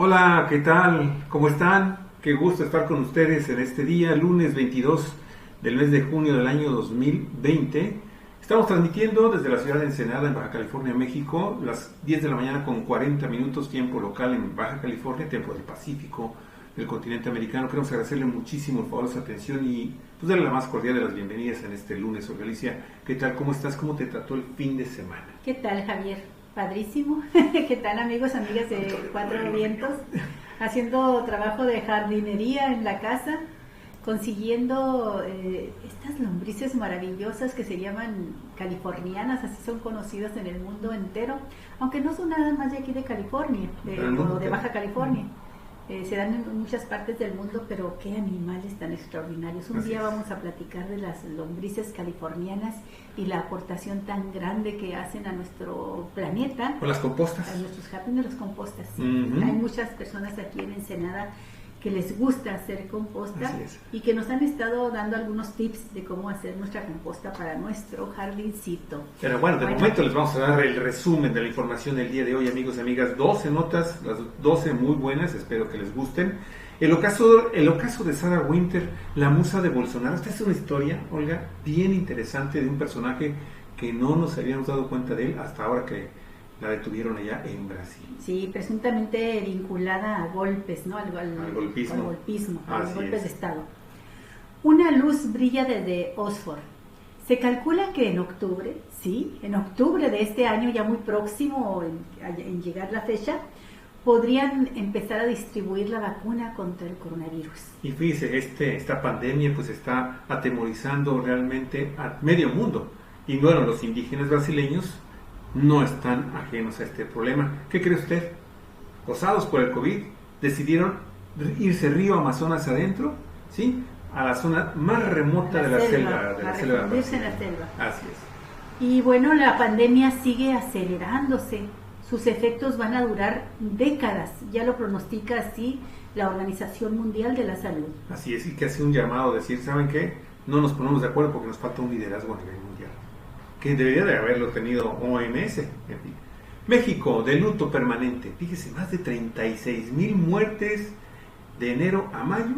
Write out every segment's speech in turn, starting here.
Hola, ¿qué tal? ¿Cómo están? Qué gusto estar con ustedes en este día, lunes 22 del mes de junio del año 2020. Estamos transmitiendo desde la ciudad de Ensenada, en Baja California, México, las 10 de la mañana con 40 minutos, tiempo local en Baja California, tiempo del Pacífico, del continente americano. Queremos agradecerle muchísimo el favor de su atención y pues darle la más cordial de las bienvenidas en este lunes. Galicia, ¿qué tal? ¿Cómo estás? ¿Cómo te trató el fin de semana? ¿Qué tal, Javier? Padrísimo. ¿Qué tal, amigos, amigas de Cuatro Vientos? Haciendo trabajo de jardinería en la casa, consiguiendo estas lombrices maravillosas que se llaman californianas, así son conocidas en el mundo entero, aunque no son nada más de aquí de California, de Baja California. Se dan en muchas partes del mundo, pero qué animales tan extraordinarios. Un día vamos a platicar de las lombrices californianas y la aportación tan grande que hacen a nuestro planeta. Con las compostas. A nuestros jardines, las compostas. Sí. Uh-huh. Hay muchas personas aquí en Ensenada que les gusta hacer composta y que nos han estado dando algunos tips de cómo hacer nuestra composta para nuestro jardincito. Pero bueno, de momento les vamos a dar el resumen de la información del día de hoy, amigos y amigas. 12 notas, las 12 muy buenas, espero que les gusten. El ocaso de Sarah Winter, la musa de Bolsonaro. Esta es una historia, Olga, bien interesante de un personaje que no nos habíamos dado cuenta de él hasta ahora que la detuvieron allá en Brasil. Sí, presuntamente vinculada a golpes, ¿no? Al golpismo, a los golpes de Estado. Una luz brilla desde Oxford. Se calcula que en octubre de este año, ya muy próximo en llegar la fecha, podrían empezar a distribuir la vacuna contra el coronavirus. Y fíjese, esta pandemia pues está atemorizando realmente a medio mundo. Y bueno, los indígenas brasileños no están ajenos a este problema. ¿Qué cree usted? Gozados por el COVID, decidieron irse río Amazonas adentro, ¿sí? A la zona más remota de la selva. Así es. Y bueno, la pandemia sigue acelerándose. Sus efectos van a durar décadas. Ya lo pronostica así la Organización Mundial de la Salud. Así es, y que hace un llamado a decir, ¿saben qué? No nos ponemos de acuerdo porque nos falta un liderazgo a nivel mundial, que debería de haberlo tenido OMS. México, de luto permanente. Fíjese, más de 36,000 muertes de enero a mayo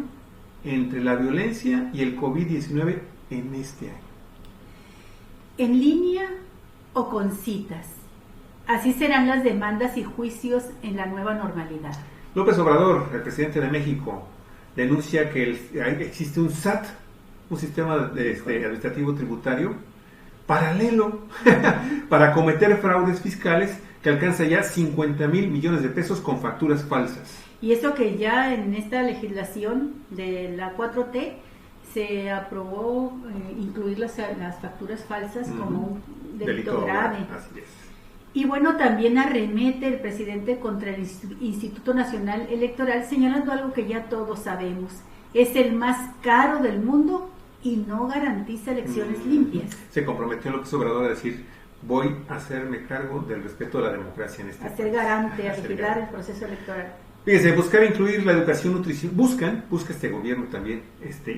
entre la violencia y el COVID-19 en este año. En línea o con citas. Así serán las demandas y juicios en la nueva normalidad. López Obrador, el presidente de México, denuncia que existe un SAT, un sistema administrativo tributario, paralelo para cometer fraudes fiscales que alcanza ya 50,000 millones de pesos con facturas falsas. Y eso que ya en esta legislación de la 4T se aprobó incluir las facturas falsas como un delito grave. Así es. Y bueno, también arremete el presidente contra el Instituto Nacional Electoral, señalando algo que ya todos sabemos: es el más caro del mundo y no garantiza elecciones limpias. Se comprometió López Obrador a decir: voy a hacerme cargo del respeto a la democracia en este país. A ser garante, a vigilar el proceso electoral. Fíjense, buscar incluir la educación nutricional, busca este gobierno también,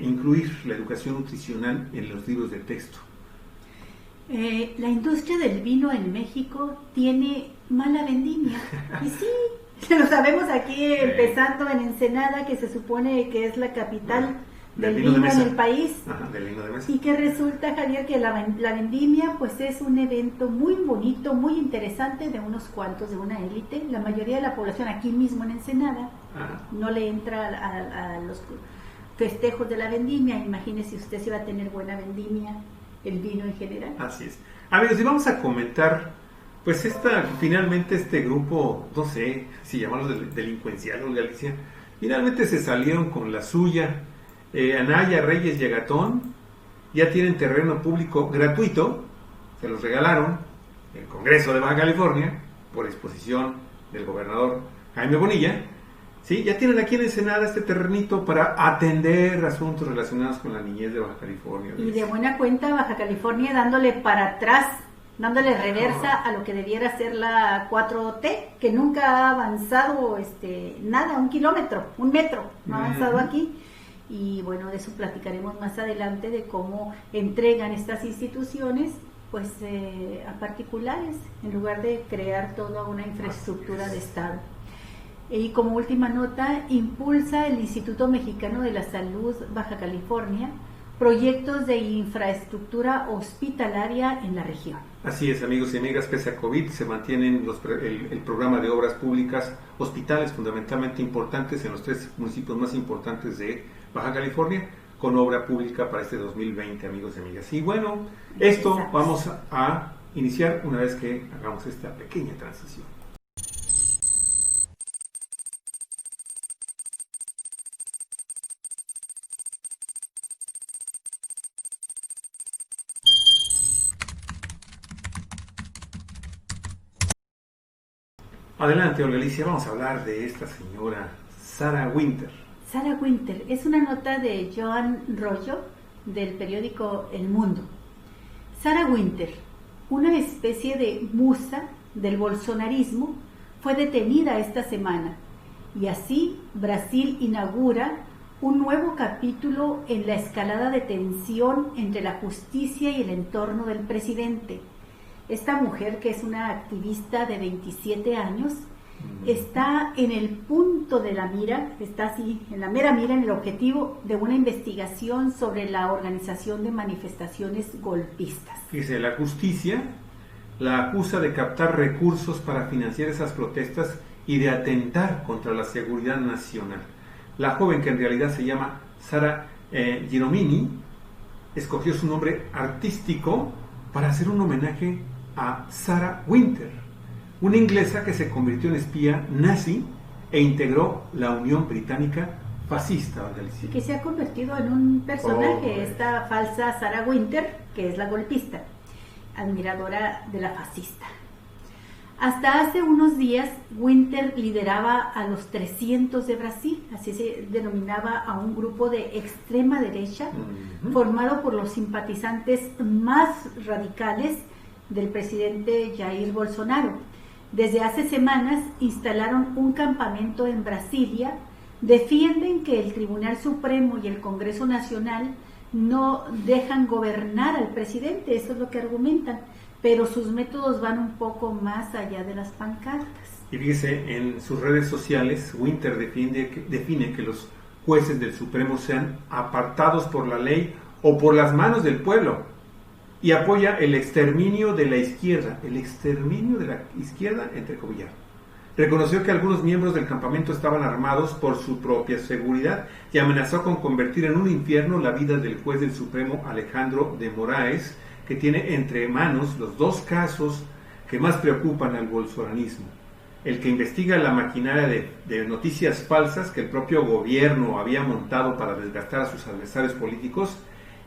incluir la educación nutricional en los libros de texto. La industria del vino en México tiene mala vendimia. Y sí, lo sabemos aquí, empezando en Ensenada, que se supone que es la capital del vino en el país. Ajá, del vino de mesa. Y que resulta, Javier, que la vendimia pues es un evento muy bonito, muy interesante, de unos cuantos, de una élite. La mayoría de la población aquí mismo en Ensenada no le entra a los festejos de la vendimia. Imagínese usted si va a tener buena vendimia el vino en general. Así es. Amigos, y vamos a comentar pues finalmente este grupo, no sé si llamarlo delincuencial en Galicia, finalmente se salieron con la suya. Anaya, Reyes y Agatón ya tienen terreno público gratuito, se los regalaron el Congreso de Baja California por disposición del gobernador Jaime Bonilla. Sí, ya tienen aquí en Ensenada este terrenito para atender asuntos relacionados con la niñez de Baja California. Y de buena cuenta Baja California dándole para atrás, dándole reversa a lo que debiera ser la 4T, que nunca ha avanzado nada, 1 kilómetro, 1 metro, no ha avanzado aquí. Y bueno, de eso platicaremos más adelante, de cómo entregan estas instituciones pues a particulares en lugar de crear toda una infraestructura de Estado. Y como última nota, impulsa el Instituto Mexicano de la Salud Baja California proyectos de infraestructura hospitalaria en la región. Así es, amigos y amigas, pese a COVID se mantienen el programa de obras públicas, hospitales fundamentalmente importantes en los 3 municipios más importantes de Baja California, con obra pública para este 2020, amigos y amigas. Y bueno, esto Exacto. vamos a iniciar una vez que hagamos esta pequeña transición. Adelante, Olga Alicia, vamos a hablar de esta señora Sarah Winter. Sarah Winter es una nota de Joan Rollo del periódico El Mundo. Sarah Winter, una especie de musa del bolsonarismo, fue detenida esta semana y así Brasil inaugura un nuevo capítulo en la escalada de tensión entre la justicia y el entorno del presidente. Esta mujer, que es una activista de 27 años, está en el punto de la mira, está así, en la mera mira, en el objetivo de una investigación sobre la organización de manifestaciones golpistas. Dice, la justicia la acusa de captar recursos para financiar esas protestas y de atentar contra la seguridad nacional. La joven, que en realidad se llama Sara Giromini, escogió su nombre artístico para hacer un homenaje a Sarah Winter, una inglesa que se convirtió en espía nazi e integró la Unión Británica fascista. Y que se ha convertido en un personaje, esta falsa Sarah Winter, que es la golpista, admiradora de la fascista. Hasta hace unos días, Winter lideraba a los 300 de Brasil, así se denominaba a un grupo de extrema derecha, formado por los simpatizantes más radicales del presidente Jair Bolsonaro. Desde hace semanas instalaron un campamento en Brasilia, defienden que el Tribunal Supremo y el Congreso Nacional no dejan gobernar al presidente, eso es lo que argumentan, pero sus métodos van un poco más allá de las pancartas. Y fíjese, en sus redes sociales, Winter define que los jueces del Supremo sean apartados por la ley o por las manos del pueblo, y apoya el exterminio de la izquierda, entre comillas. Reconoció que algunos miembros del campamento estaban armados por su propia seguridad y amenazó con convertir en un infierno la vida del juez del Supremo Alejandro de Moraes, que tiene entre manos los 2 casos que más preocupan al bolsonarismo: el que investiga la maquinaria de noticias falsas que el propio gobierno había montado para desgastar a sus adversarios políticos,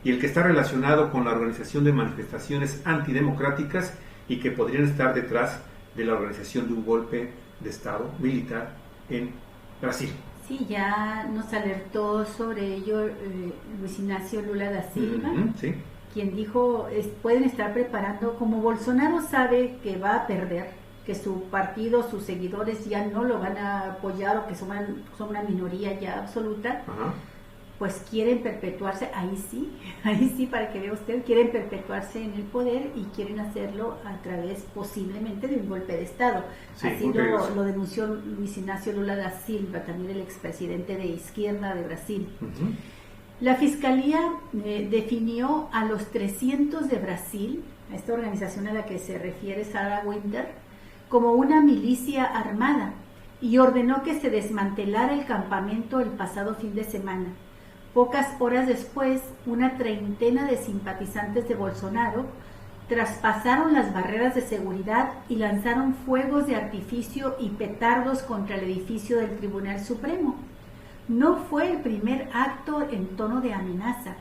y el que está relacionado con la organización de manifestaciones antidemocráticas y que podrían estar detrás de la organización de un golpe de Estado militar en Brasil. Sí, ya nos alertó sobre ello Luis Ignacio Lula da Silva, sí, quien dijo, pueden estar preparando, como Bolsonaro sabe que va a perder, que su partido, sus seguidores ya no lo van a apoyar o que son una minoría ya absoluta. Ajá. Pues quieren perpetuarse, ahí sí, para que vea usted, quieren perpetuarse en el poder y quieren hacerlo a través posiblemente de un golpe de Estado. Sí, así lo denunció Luis Ignacio Lula da Silva, también el expresidente de izquierda de Brasil. La Fiscalía definió a los 300 de Brasil, a esta organización a la que se refiere Sarah Winter, como una milicia armada y ordenó que se desmantelara el campamento el pasado fin de semana. Pocas horas después, una treintena de simpatizantes de Bolsonaro traspasaron las barreras de seguridad y lanzaron fuegos de artificio y petardos contra el edificio del Tribunal Supremo. No fue el primer acto en tono de amenaza.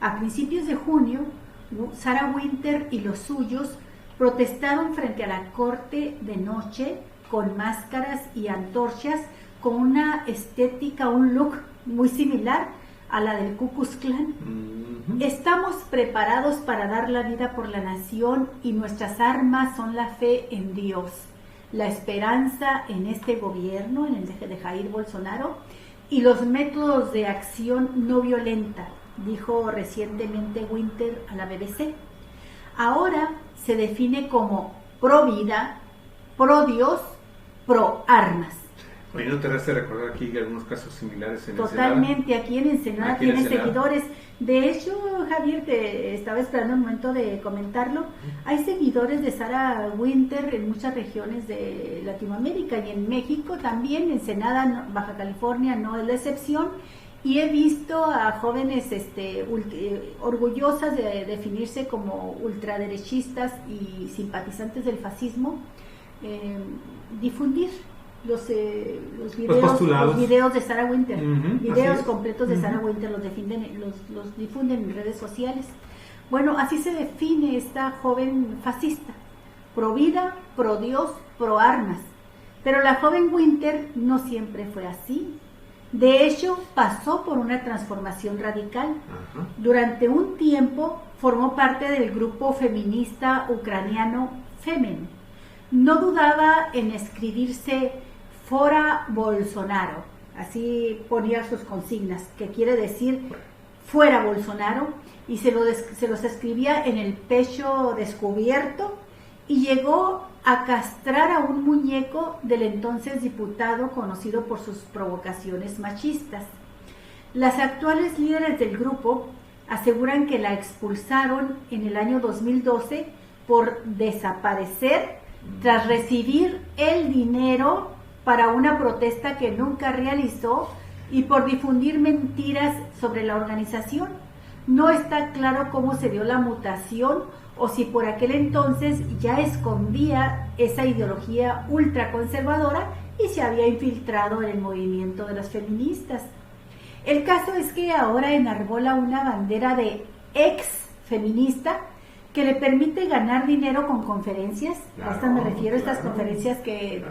A principios de junio, Sarah Winter y los suyos protestaron frente a la corte de noche con máscaras y antorchas, con una estética, un look muy similar a la del Ku Klux Klan. Estamos preparados para dar la vida por la nación y nuestras armas son la fe en Dios, la esperanza en este gobierno, en el de Jair Bolsonaro, y los métodos de acción no violenta, dijo recientemente Winter a la BBC. Ahora se define como pro vida, pro Dios, pro armas. Oye, ¿no te hace recordar aquí algunos casos similares en Totalmente, aquí en Ensenada tiene seguidores. De hecho, Javier, te estaba esperando el momento de comentarlo. Hay seguidores de Sarah Winter en muchas regiones de Latinoamérica y en México también. Ensenada, Baja California no es la excepción. Y he visto a jóvenes orgullosas de definirse como ultraderechistas y simpatizantes del fascismo, difundir los videos de Sarah Winter, videos completos de Sarah Winter, los difunden en redes sociales. Bueno, así se define esta joven fascista: pro vida, pro Dios, pro armas. Pero la joven Winter no siempre fue así. De hecho, pasó por una transformación radical. Durante un tiempo formó parte del grupo feminista ucraniano Femen. No dudaba en escribirse Fora Bolsonaro, así ponía sus consignas, que quiere decir fuera Bolsonaro, y se los escribía en el pecho descubierto, y llegó a castrar a un muñeco del entonces diputado conocido por sus provocaciones machistas. Las actuales líderes del grupo aseguran que la expulsaron en el año 2012 por desaparecer tras recibir el dinero para una protesta que nunca realizó y por difundir mentiras sobre la organización. No está claro cómo se dio la mutación o si por aquel entonces ya escondía esa ideología ultraconservadora y se había infiltrado en el movimiento de las feministas. El caso es que ahora enarbola una bandera de ex feminista que le permite ganar dinero con conferencias. A estas me refiero, estas conferencias que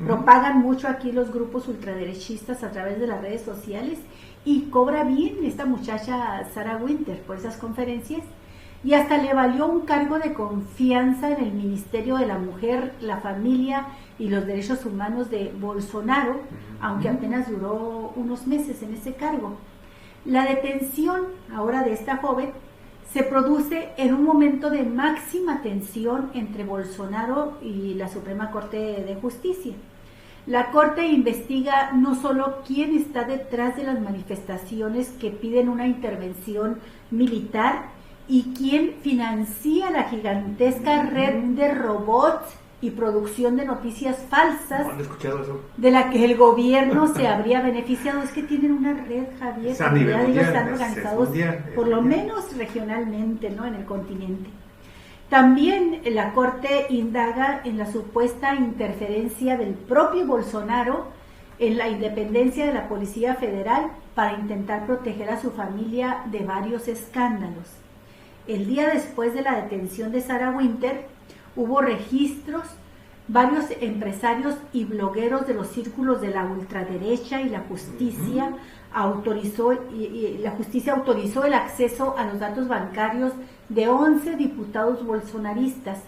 propagan mucho aquí los grupos ultraderechistas a través de las redes sociales, y cobra bien esta muchacha Sarah Winter por esas conferencias, y hasta le valió un cargo de confianza en el Ministerio de la Mujer, la Familia y los Derechos Humanos de Bolsonaro, aunque apenas duró unos meses en ese cargo. La detención ahora de esta joven se produce en un momento de máxima tensión entre Bolsonaro y la Suprema Corte de Justicia. La Corte investiga no solo quién está detrás de las manifestaciones que piden una intervención militar y quién financia la gigantesca red de robots y producción de noticias falsas de la que el gobierno se habría beneficiado. Es que tienen una red, Javier, que están organizados por lo menos regionalmente, ¿no?, en el continente. También la Corte indaga en la supuesta interferencia del propio Bolsonaro en la independencia de la Policía Federal para intentar proteger a su familia de varios escándalos. El día después de la detención de Sarah Winter, hubo registros, varios empresarios y blogueros de los círculos de la ultraderecha, y la justicia autorizó el acceso a los datos bancarios de 11 diputados bolsonaristas,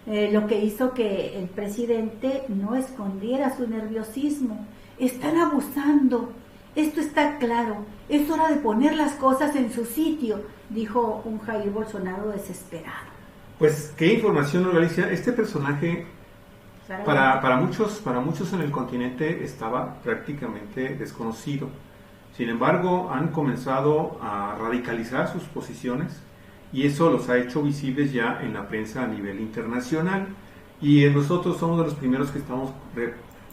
lo que hizo que el presidente no escondiera su nerviosismo. Están abusando, esto está claro, es hora de poner las cosas en su sitio, dijo un Jair Bolsonaro desesperado. Pues qué información, ¿no, Galicia? Este personaje para muchos en el continente estaba prácticamente desconocido. Sin embargo, han comenzado a radicalizar sus posiciones y eso los ha hecho visibles ya en la prensa a nivel internacional. Y nosotros somos de los primeros que estamos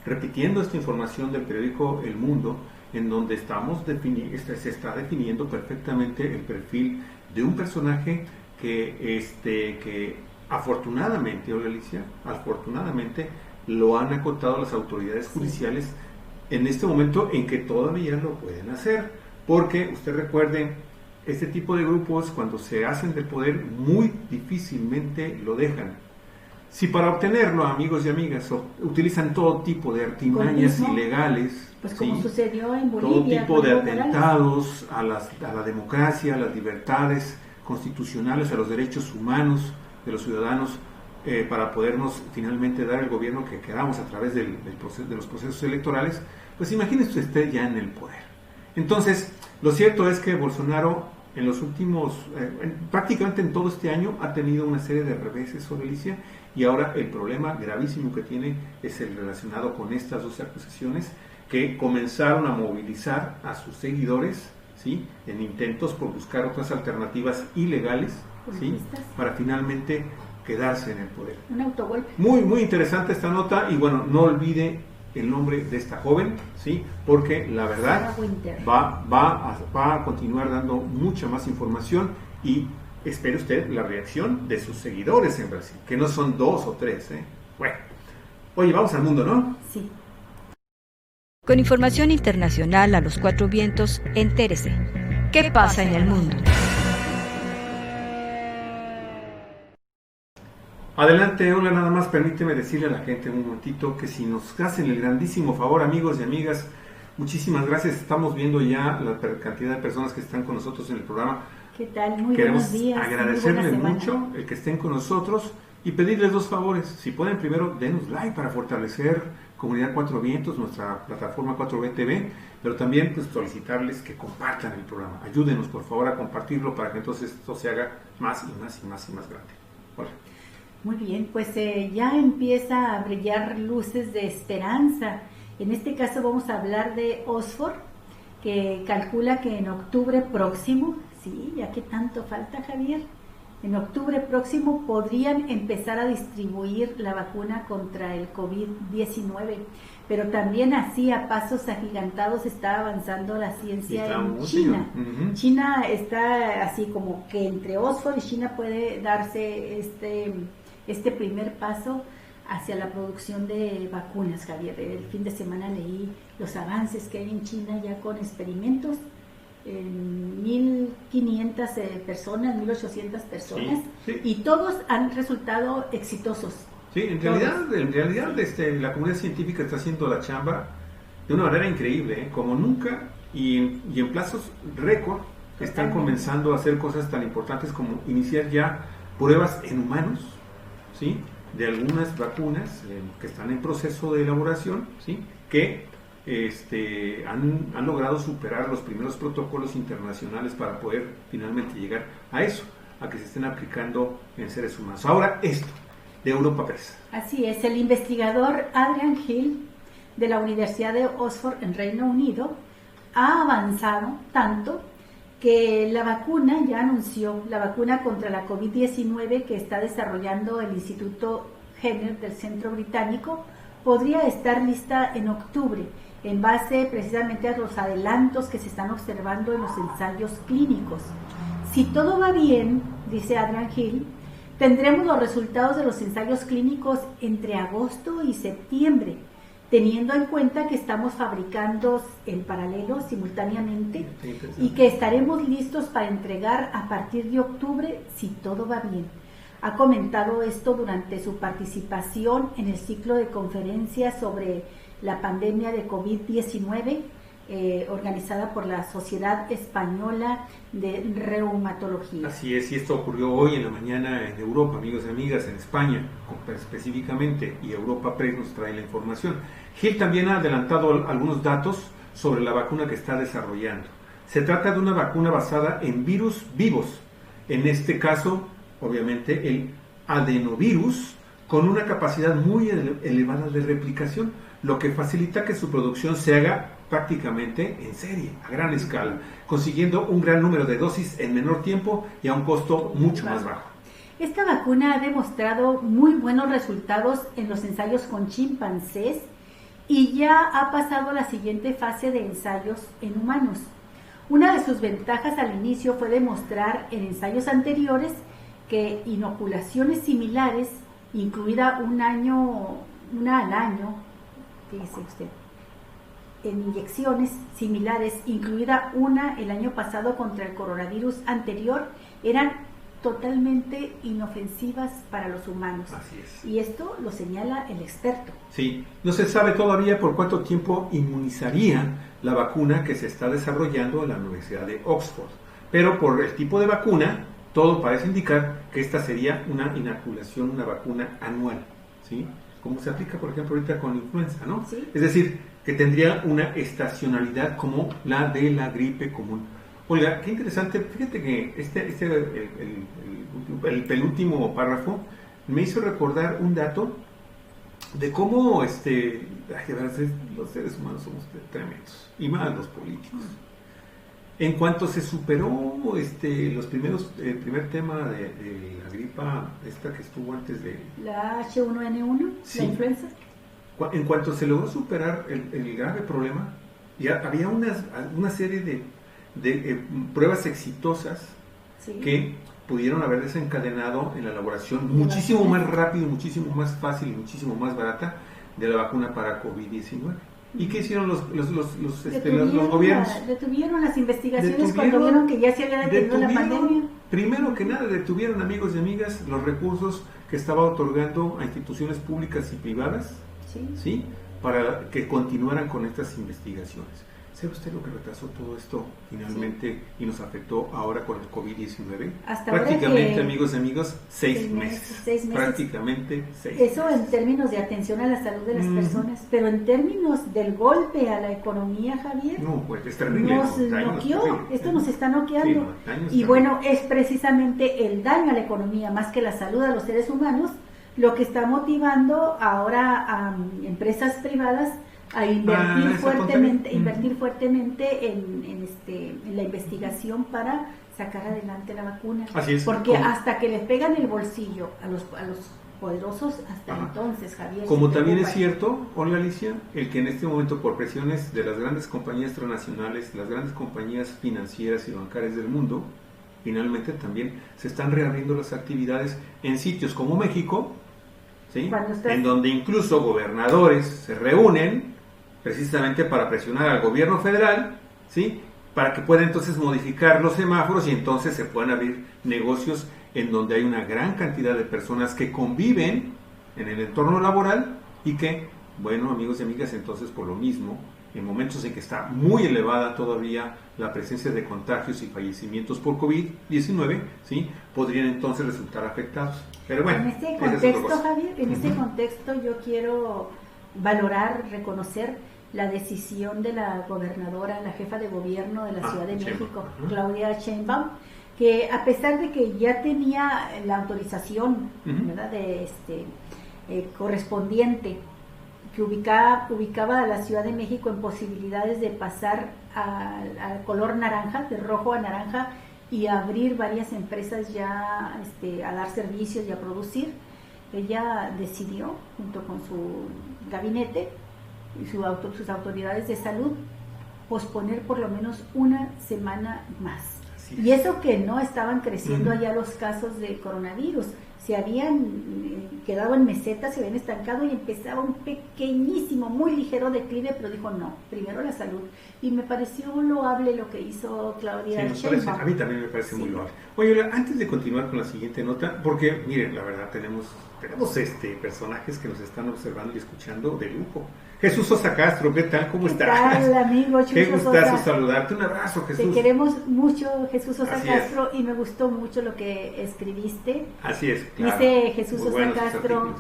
repitiendo esta información del periódico El Mundo, en donde se está definiendo perfectamente el perfil de un personaje que afortunadamente, Galicia, afortunadamente lo han acotado las autoridades judiciales en este momento en que todavía lo pueden hacer, porque usted recuerde, este tipo de grupos cuando se hacen del poder muy difícilmente lo dejan. Si para obtenerlo, amigos y amigas, utilizan todo tipo de artimañas ilegales, pues como sucedió en Bolivia, todo tipo de atentados a la democracia, a las libertades constitucionales, a los derechos humanos de los ciudadanos, para podernos finalmente dar el gobierno que queramos a través de los procesos electorales, pues imagínese usted ya en el poder. Entonces, lo cierto es que Bolsonaro en los últimos, prácticamente en todo este año, ha tenido una serie de reveses, Alicia, y ahora el problema gravísimo que tiene es el relacionado con estas dos acusaciones que comenzaron a movilizar a sus seguidores, ¿sí?, en intentos por buscar otras alternativas ilegales, ¿sí?, para finalmente quedarse en el poder. Un autogolpe. Muy, muy interesante esta nota, y bueno, no olvide el nombre de esta joven, ¿sí?, porque la verdad va a continuar dando mucha más información, y espere usted la reacción de sus seguidores en Brasil, que no son 2 o 3, ¿eh? Bueno, oye, vamos al mundo, ¿no? Sí. Con información internacional a los 4 vientos, entérese. ¿Qué pasa en el mundo? Adelante, hola, nada más permíteme decirle a la gente un momentito que si nos hacen el grandísimo favor, amigos y amigas, muchísimas gracias. Estamos viendo ya la cantidad de personas que están con nosotros en el programa. ¿Qué tal? Muy Queremos buenos días. agradecerles mucho el que estén con nosotros y pedirles 2 favores. Si pueden, primero, denos like para fortalecer Comunidad 4 Vientos, nuestra plataforma 4V TV, pero también pues solicitarles que compartan el programa. Ayúdenos, por favor, a compartirlo para que entonces esto se haga más y más y más y más grande. Hola. Muy bien, pues ya empieza a brillar luces de esperanza. En este caso vamos a hablar de Oxford, que calcula que en octubre próximo, sí, ya que tanto falta, Javier, en octubre próximo podrían empezar a distribuir la vacuna contra el COVID-19, pero también así a pasos agigantados está avanzando la ciencia en China. Uh-huh. China está así como que entre Oxford y China puede darse este primer paso hacia la producción de vacunas, Javier. El fin de semana leí los avances que hay en China ya con experimentos. 1.500 personas, 1.800 personas, sí, sí. Y todos han resultado exitosos. Sí, en realidad la comunidad científica está haciendo la chamba de una manera increíble, como nunca, y en plazos récord están comenzando a hacer cosas tan importantes como iniciar ya pruebas en humanos, ¿sí?, de algunas vacunas que están en proceso de elaboración, ¿sí?, que han logrado superar los primeros protocolos internacionales para poder finalmente llegar a eso, a que se estén aplicando en seres humanos. Ahora esto, de Europa Press. Así es, el investigador Adrian Hill de la Universidad de Oxford en Reino Unido ha avanzado tanto que la vacuna, ya anunció, la vacuna contra la COVID-19 que está desarrollando el Instituto Jenner del Centro Británico, podría estar lista en octubre, en base precisamente a los adelantos que se están observando en los ensayos clínicos. Si todo va bien, dice Adrian Hill, tendremos los resultados de los ensayos clínicos entre agosto y septiembre, teniendo en cuenta que estamos fabricando en paralelo, simultáneamente, y que estaremos listos para entregar a partir de octubre si todo va bien. Ha comentado esto durante su participación en el ciclo de conferencias sobre la pandemia de COVID-19 organizada por la Sociedad Española de Reumatología. Así es, y esto ocurrió hoy en la mañana en Europa, amigos y amigas, en España específicamente, y Europa Press nos trae la información. Hill también ha adelantado algunos datos sobre la vacuna que está desarrollando. Se trata de una vacuna basada en virus vivos, en este caso, obviamente, el adenovirus, con una capacidad muy elevada de replicación, lo que facilita que su producción se haga prácticamente en serie, a gran escala, consiguiendo un gran número de dosis en menor tiempo y a un costo mucho más bajo. Esta vacuna ha demostrado muy buenos resultados en los ensayos con chimpancés y ya ha pasado a la siguiente fase de ensayos en humanos. Una de sus ventajas al inicio fue demostrar en ensayos anteriores que inoculaciones similares, incluida una al año, fíjese usted, en inyecciones similares, incluida una el año pasado contra el coronavirus anterior, eran totalmente inofensivas para los humanos. Así es. Y esto lo señala el experto. Sí, no se sabe todavía por cuánto tiempo inmunizaría la vacuna que se está desarrollando en la Universidad de Oxford, pero por el tipo de vacuna, todo parece indicar que esta sería una inoculación, una vacuna anual, ¿sí?, como se aplica, por ejemplo, ahorita con influenza, ¿no? ¿Sí? Es decir, que tendría una estacionalidad como la de la gripe común. Olga, qué interesante. Fíjate que el penúltimo párrafo me hizo recordar un dato de cómo los seres humanos somos tremendos, y más los políticos. En cuanto se superó el primer tema de la gripa esta que estuvo antes de la H1N1, sí, la influenza, en cuanto se logró superar el grave problema, ya había una serie de pruebas exitosas, sí, que pudieron haber desencadenado en la elaboración muchísimo más rápido, muchísimo más fácil y muchísimo más barata de la vacuna para COVID-19. ¿Y qué hicieron los gobiernos? Detuvieron las investigaciones cuando vieron que ya se había detenido la pandemia. Primero que nada, detuvieron, amigos y amigas, los recursos que estaba otorgando a instituciones públicas y privadas, sí, ¿sí?, para que continuaran con estas investigaciones. ¿Sabe usted lo que retrasó todo esto finalmente, sí, y nos afectó ahora con el COVID-19? Hasta prácticamente, que, amigos, 6 meses. 6 meses. Prácticamente 6 meses. Eso en términos de atención a la salud de las personas, pero en términos del golpe a la economía, Javier, no, pues es terrible. Nos noqueó, esto nos está noqueando. Sí, y bueno, es precisamente el daño a la economía, más que la salud a los seres humanos, lo que está motivando ahora a empresas privadas a invertir fuertemente en la investigación para sacar adelante la vacuna. Así es. Porque hasta que les pegan el bolsillo a los poderosos, hasta entonces, Javier. Como también es cierto, Olga Alicia, el que en este momento, por presiones de las grandes compañías transnacionales, las grandes compañías financieras y bancarias del mundo, finalmente también se están reabriendo las actividades en sitios como México, ¿sí?, en donde incluso gobernadores se reúnen precisamente para presionar al gobierno federal, ¿sí?, para que pueda entonces modificar los semáforos y entonces se puedan abrir negocios en donde hay una gran cantidad de personas que conviven en el entorno laboral y que, bueno, amigos y amigas, entonces por lo mismo, en momentos en que está muy elevada todavía la presencia de contagios y fallecimientos por COVID-19, ¿sí?, podrían entonces resultar afectados. Pero bueno, en este contexto, Javier, en este contexto yo quiero valorar, reconocer la decisión de la gobernadora, la jefa de gobierno de la Ciudad de México, Claudia Sheinbaum, que a pesar de que ya tenía la autorización, ¿verdad?, correspondiente, que ubicaba a la Ciudad de México en posibilidades de pasar al color naranja, de rojo a naranja, y abrir varias empresas ya a dar servicios y a producir, ella decidió, junto con su gabinete y sus autoridades de salud, posponer por lo menos una semana más. Y eso que no estaban creciendo allá los casos de coronavirus, se habían quedado en mesetas, se habían estancado y empezaba un pequeñísimo, muy ligero declive, pero dijo no, primero la salud. Y me pareció loable lo que hizo Claudia Sheinbaum. A mí también me parece muy loable. Oye, antes de continuar con la siguiente nota, porque miren, la verdad tenemos personajes que nos están observando y escuchando de lujo. Jesús Sosa Castro, ¿qué tal? ¿Cómo estás? ¿Qué tal, amigo? Qué gustazo saludarte. Un abrazo, Jesús. Te queremos mucho, Jesús Sosa Castro, y me gustó mucho lo que escribiste. Así es, claro. Dice Jesús Sosa Castro,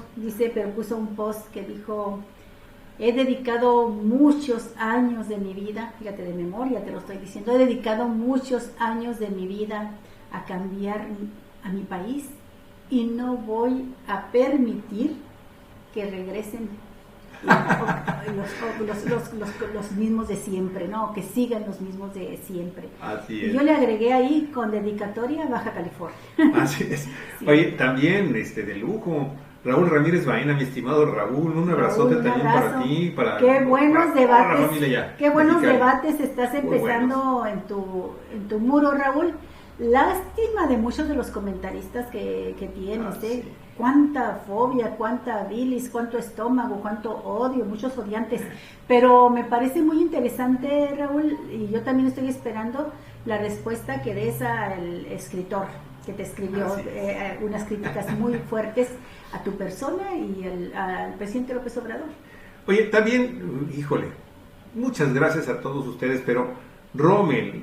pero puso un post que dijo: he dedicado muchos años de mi vida, fíjate, de memoria te lo estoy diciendo, he dedicado muchos años de mi vida a cambiar a mi país y no voy a permitir que regresen los mismos de siempre, no, que sigan los mismos de siempre. Así es. Y yo le agregué ahí con dedicatoria Baja California. Así es. Sí. Oye, también de lujo, Raúl Ramírez Baena, mi estimado Raúl, un abrazote también para ti, para qué buenos debates, qué buenos debates estás empezando en tu muro, Raúl. Lástima de muchos de los comentaristas que tienes, sí. Cuánta fobia, cuánta bilis, cuánto estómago, cuánto odio, muchos odiantes. Pero me parece muy interesante, Raúl, y yo también estoy esperando la respuesta que des al escritor que te escribió unas críticas muy fuertes a tu persona y al presidente López Obrador. Oye, también, híjole, muchas gracias a todos ustedes, pero Rommel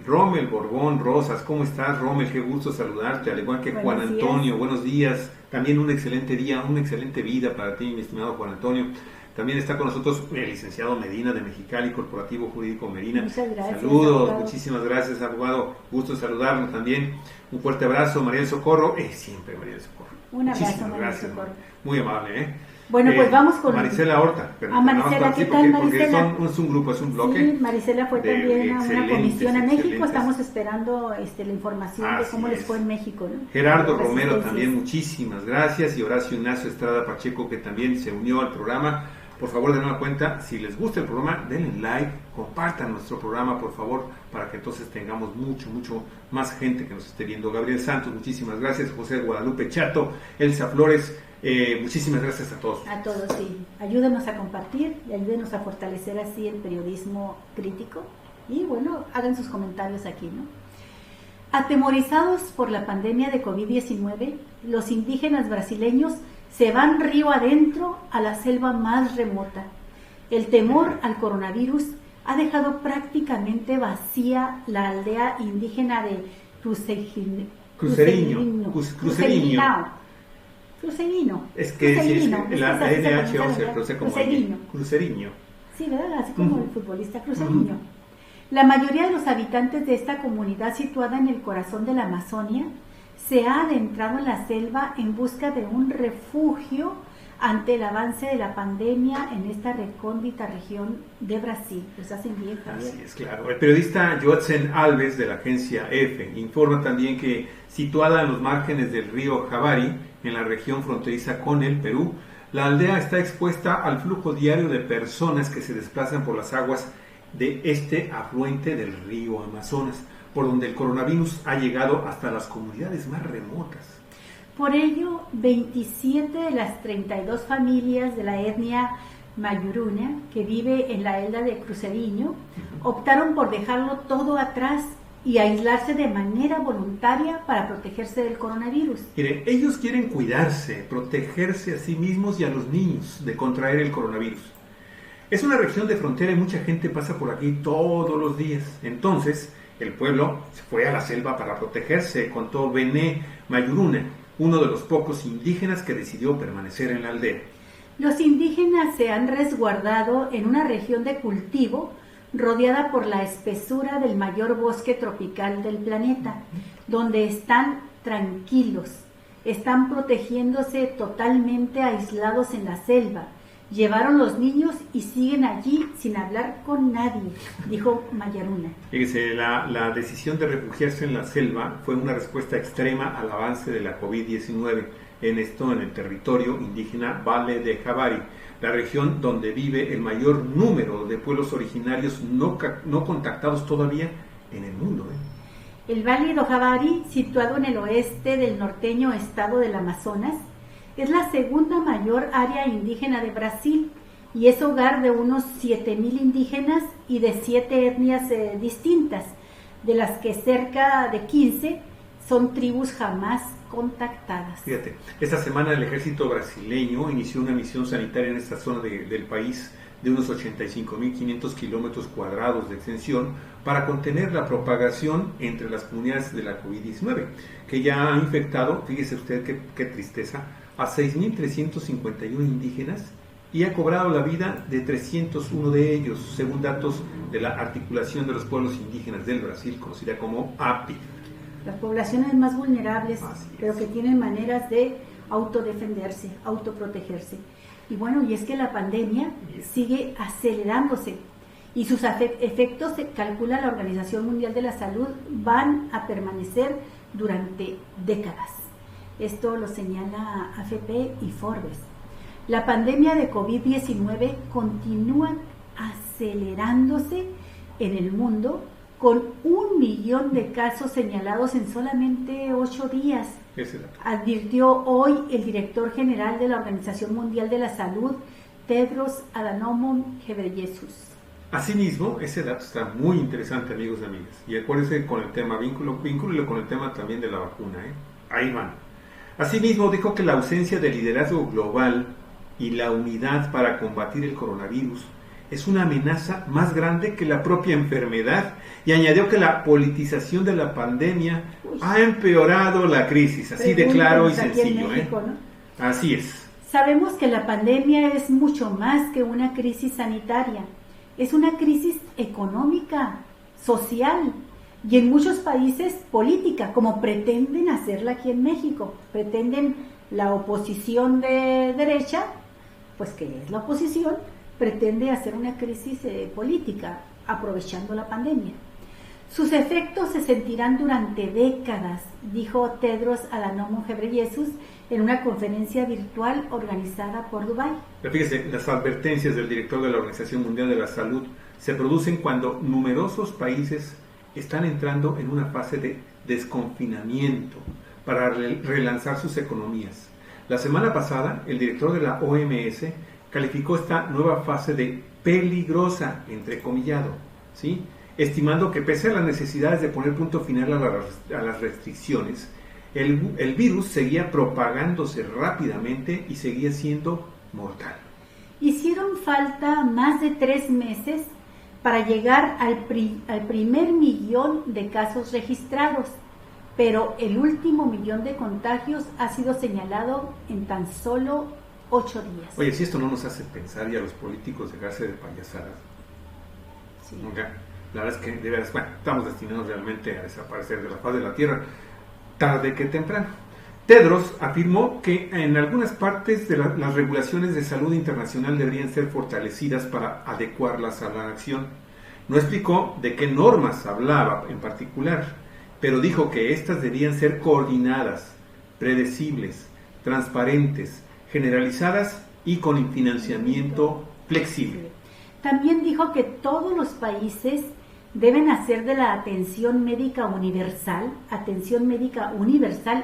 Borbón Rosas, ¿cómo estás, Rommel? Qué gusto saludarte, al igual que Juan Antonio, buenos días, también un excelente día, una excelente vida para ti, mi estimado Juan Antonio. También está con nosotros el licenciado Medina de Mexicali, Corporativo Jurídico Medina. Muchas gracias. Saludos, abogado. muchísimas gracias, abogado. Gusto saludarlo también. Un fuerte abrazo, María del Socorro. Siempre María del Socorro. Un abrazo, Muchísimas María del gracias, Socorro. Muy amable, Bueno, pues vamos con Maricela Horta. Maricela, ¿qué tal, Maricela? Es un grupo, es un bloque. Sí, Maricela fue también a una comisión a México. Excelentes. Estamos esperando la información de cómo les fue en México, ¿no? Gerardo Romero también, muchísimas gracias. Y Horacio Ignacio Estrada Pacheco, que también se unió al programa. Por favor, de nueva cuenta, si les gusta el programa, denle like, compartan nuestro programa, por favor, para que entonces tengamos mucho más gente que nos esté viendo. Gabriel Santos, muchísimas gracias. José Guadalupe Chato, Elsa Flores, muchísimas gracias a todos. A todos, sí. Ayúdenos a compartir y ayúdenos a fortalecer así el periodismo crítico. Y bueno, hagan sus comentarios aquí, ¿no? Atemorizados por la pandemia de COVID-19, los indígenas brasileños se van río adentro a la selva más remota. El temor al coronavirus ha dejado prácticamente vacía la aldea indígena de Cruceirino. Es que sí, la NH11, pero sé como Cruceirino. Sí, ¿verdad? Así como el futbolista Cruceirino. La mayoría de los habitantes de esta comunidad situada en el corazón de la Amazonia se ha adentrado en la selva en busca de un refugio ante el avance de la pandemia en esta recóndita región de Brasil. Pues hacen bien, Javier. Así es, claro. El periodista Joatzen Alves de la agencia EFE informa también que, situada en los márgenes del río Javari, en la región fronteriza con el Perú, la aldea está expuesta al flujo diario de personas que se desplazan por las aguas de este afluente del río Amazonas, por donde el coronavirus ha llegado hasta las comunidades más remotas. Por ello, 27 de las 32 familias de la etnia Mayuruna, que vive en la isla de Cruceirino, optaron por dejarlo todo atrás y aislarse de manera voluntaria para protegerse del coronavirus. Mire, ellos quieren cuidarse, protegerse a sí mismos y a los niños de contraer el coronavirus. Es una región de frontera y mucha gente pasa por aquí todos los días. Entonces, el pueblo se fue a la selva para protegerse, contó Bené Mayuruna, uno de los pocos indígenas que decidió permanecer en la aldea. Los indígenas se han resguardado en una región de cultivo rodeada por la espesura del mayor bosque tropical del planeta, donde están tranquilos, están protegiéndose totalmente aislados en la selva. Llevaron los niños y siguen allí sin hablar con nadie, dijo Mayuruna. Fíjese, la decisión de refugiarse en la selva fue una respuesta extrema al avance de la COVID-19, en el territorio indígena Valle de Javari, la región donde vive el mayor número de pueblos originarios no contactados todavía en el mundo. El Valle de Javari, situado en el oeste del norteño estado del Amazonas, es la segunda mayor área indígena de Brasil y es hogar de unos 7,000 indígenas y de 7 etnias distintas, de las que cerca de 15 son tribus jamás contactadas. Fíjate, esta semana el ejército brasileño inició una misión sanitaria en esta zona del país de unos 85.500 kilómetros cuadrados de extensión para contener la propagación entre las comunidades de la COVID-19, que ya ha infectado, fíjese usted qué tristeza, a 6.351 indígenas y ha cobrado la vida de 301 de ellos, según datos de la Articulación de los Pueblos Indígenas del Brasil, conocida como API. Las poblaciones más vulnerables, pero que tienen maneras de autodefenderse, autoprotegerse. Y bueno, y es que la pandemia sigue acelerándose y sus efectos, se calcula la Organización Mundial de la Salud, van a permanecer durante décadas. Esto lo señala AFP y Forbes. La pandemia de COVID-19 continúa acelerándose en el mundo, con 1 millón de casos señalados en solamente 8 días. Advirtió hoy el director general de la Organización Mundial de la Salud, Tedros Adhanom Ghebreyesus. Asimismo, ese dato está muy interesante, amigos y amigas. Y acuérdense con el tema, vínculo con el tema también de la vacuna, Ahí van. Asimismo, dijo que la ausencia de liderazgo global y la unidad para combatir el coronavirus es una amenaza más grande que la propia enfermedad, y añadió que la politización de la pandemia ha empeorado la crisis, así de claro y sencillo. México, ¿no? Así es. Sabemos que la pandemia es mucho más que una crisis sanitaria, es una crisis económica, social y en muchos países política, como pretenden hacerla aquí en México. Pretenden la oposición de derecha, pues que es la oposición, pretende hacer una crisis política aprovechando la pandemia. Sus efectos se sentirán durante décadas, dijo Tedros Adhanom Ghebreyesus en una conferencia virtual organizada por Dubái. Fíjese, las advertencias del director de la Organización Mundial de la Salud se producen cuando numerosos países están entrando en una fase de desconfinamiento para relanzar sus economías. La semana pasada, el director de la OMS calificó esta nueva fase de peligrosa, entrecomillado, ¿sí?, estimando que pese a las necesidades de poner punto final a las restricciones, el virus seguía propagándose rápidamente y seguía siendo mortal. Hicieron falta más de 3 meses para llegar al primer millón de casos registrados, pero el último millón de contagios ha sido señalado en tan solo 8 días. Oye, si esto no nos hace pensar y a los políticos dejarse de payasadas. Sí. Okay. La verdad es que de veras, bueno, estamos destinados realmente a desaparecer de la faz de la Tierra, tarde que temprano. Tedros afirmó que en algunas partes de las regulaciones de salud internacional deberían ser fortalecidas para adecuarlas a la acción. No explicó de qué normas hablaba en particular, pero dijo que estas debían ser coordinadas, predecibles, transparentes, generalizadas y con financiamiento flexible. También dijo que todos los países deben hacer de la atención médica universal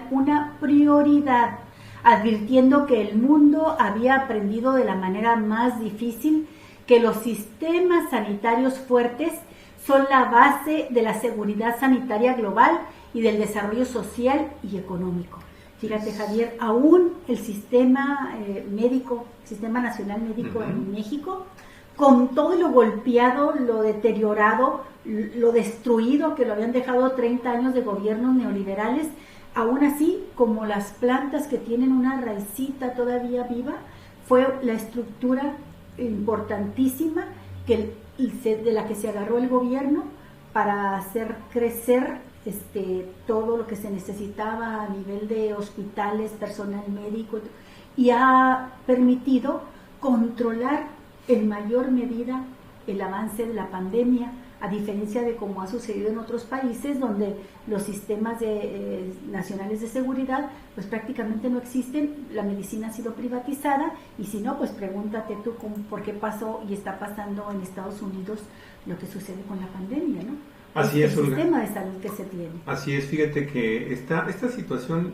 una prioridad, advirtiendo que el mundo había aprendido de la manera más difícil que los sistemas sanitarios fuertes son la base de la seguridad sanitaria global y del desarrollo social y económico. Fíjate, Javier, aún el sistema Sistema Nacional Médico en México, con todo lo golpeado, lo deteriorado, lo destruido que lo habían dejado 30 años de gobiernos neoliberales, aún así, como las plantas que tienen una raicita todavía viva, fue la estructura importantísima de la que se agarró el gobierno para hacer crecer todo lo que se necesitaba a nivel de hospitales, personal médico, y ha permitido controlar en mayor medida el avance de la pandemia, a diferencia de como ha sucedido en otros países donde los sistemas nacionales de seguridad pues prácticamente no existen, la medicina ha sido privatizada, y si no, pues pregúntate tú por qué pasó y está pasando en Estados Unidos lo que sucede con la pandemia, ¿no? Así es, el sistema de salud que se tiene. Así es, fíjate que esta situación,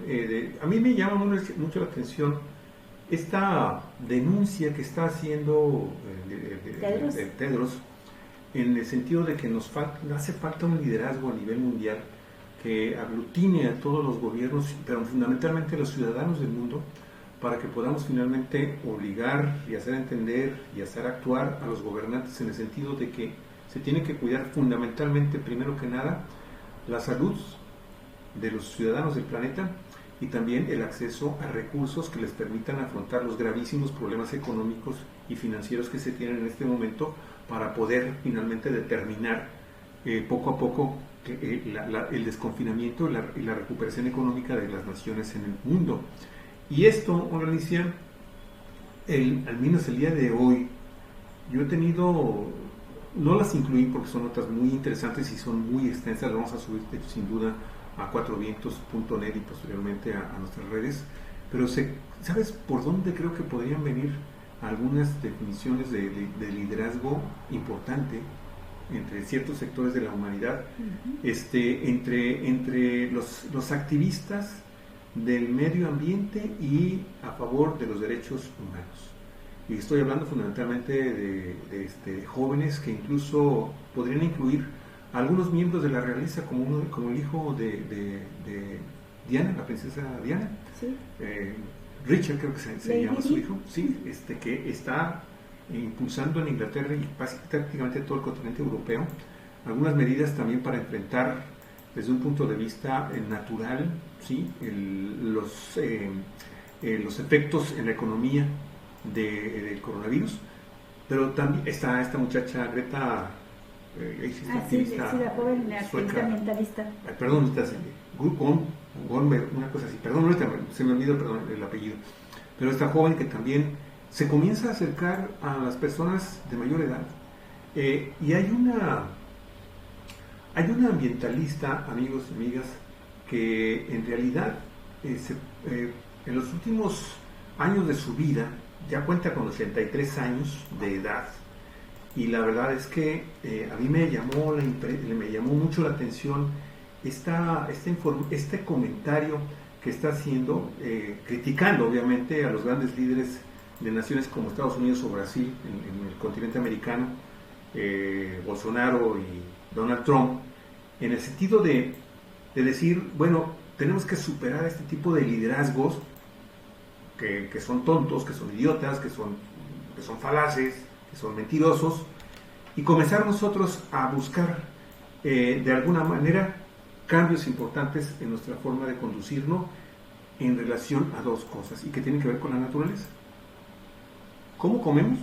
a mí me llama mucho la atención esta denuncia que está haciendo Tedros, en el sentido de que hace falta un liderazgo a nivel mundial que aglutine a todos los gobiernos, pero fundamentalmente a los ciudadanos del mundo, para que podamos finalmente obligar y hacer entender y hacer actuar a los gobernantes en el sentido de que se tiene que cuidar fundamentalmente, primero que nada, la salud de los ciudadanos del planeta y también el acceso a recursos que les permitan afrontar los gravísimos problemas económicos y financieros que se tienen en este momento, para poder finalmente determinar poco a poco el desconfinamiento y la recuperación económica de las naciones en el mundo. Y esto, Alicia, al menos el día de hoy, yo he tenido, no las incluí porque son notas muy interesantes y son muy extensas, las vamos a subir sin duda a cuatrovientos.net y posteriormente a nuestras redes, pero ¿sabes por dónde creo que podrían venir algunas definiciones de liderazgo importante entre ciertos sectores de la humanidad, entre los activistas del medio ambiente y a favor de los derechos humanos? Y estoy hablando fundamentalmente de jóvenes que incluso podrían incluir a algunos miembros de la realeza, como el hijo de Diana, la princesa Diana. Sí. Richard, creo que se llama su hijo, sí, que está impulsando en Inglaterra y prácticamente todo el continente europeo algunas medidas también para enfrentar desde un punto de vista natural, ¿sí?, los efectos en la economía del coronavirus. Pero también está esta muchacha Greta, la joven activista ambientalista. Perdón, una cosa así, perdón, ahorita se me olvidó el apellido. Pero esta joven que también se comienza a acercar a las personas de mayor edad. Y hay una ambientalista, amigos y amigas, que en realidad en los últimos años de su vida ya cuenta con 83 años de edad, y la verdad es que a mí me llamó mucho la atención este comentario que está haciendo, criticando obviamente a los grandes líderes de naciones como Estados Unidos o Brasil en el continente americano, Bolsonaro y Donald Trump, en el sentido de decir, bueno, tenemos que superar este tipo de liderazgos que son tontos, que son idiotas, que son falaces, que son mentirosos, y comenzar nosotros a buscar de alguna manera cambios importantes en nuestra forma de conducirnos en relación a dos cosas, y que tienen que ver con la naturaleza: cómo comemos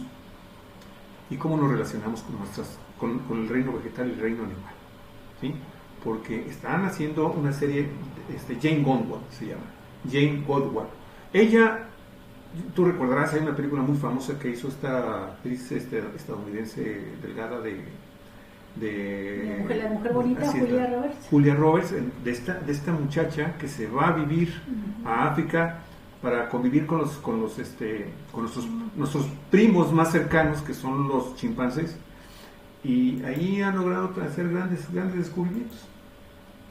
y cómo nos relacionamos con el reino vegetal y el reino animal, ¿sí? Porque están haciendo una serie, Jane Goodall se llama, Jane Goodall. Ella, tú recordarás, hay una película muy famosa que hizo esta actriz estadounidense delgada la mujer bonita, Julia Roberts, de esta muchacha que se va a vivir a África para convivir con nuestros primos más cercanos, que son los chimpancés, y ahí han logrado hacer grandes descubrimientos.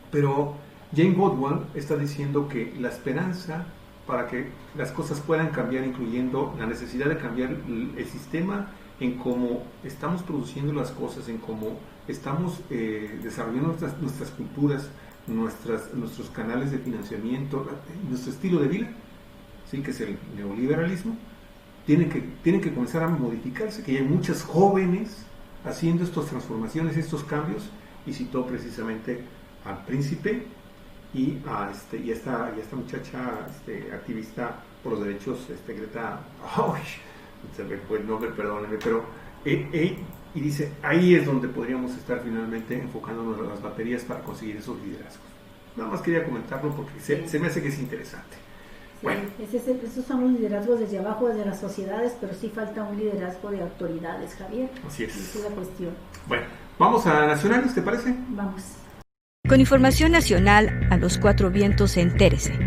Pero Jane Goodall está diciendo que la esperanza para que las cosas puedan cambiar, incluyendo la necesidad de cambiar el sistema en cómo estamos produciendo las cosas, en cómo estamos desarrollando nuestras culturas, nuestros canales de financiamiento, nuestro estilo de vida, ¿sí? Que es el neoliberalismo, tienen que comenzar a modificarse, que hay muchas jóvenes haciendo estas transformaciones, estos cambios, y citó precisamente al príncipe y a esta muchacha activista por los derechos, Greta, se me fue el nombre, perdónenme, pero y dice, ahí es donde podríamos estar finalmente enfocándonos en las baterías para conseguir esos liderazgos. Nada más quería comentarlo porque se me hace que es interesante. Sí, bueno, esos son los liderazgos desde abajo, desde las sociedades, pero sí falta un liderazgo de autoridades, Javier. Así es. Esa es la cuestión. Bueno, vamos a nacionales, ¿te parece? Vamos. Con información nacional a los cuatro vientos, entérese.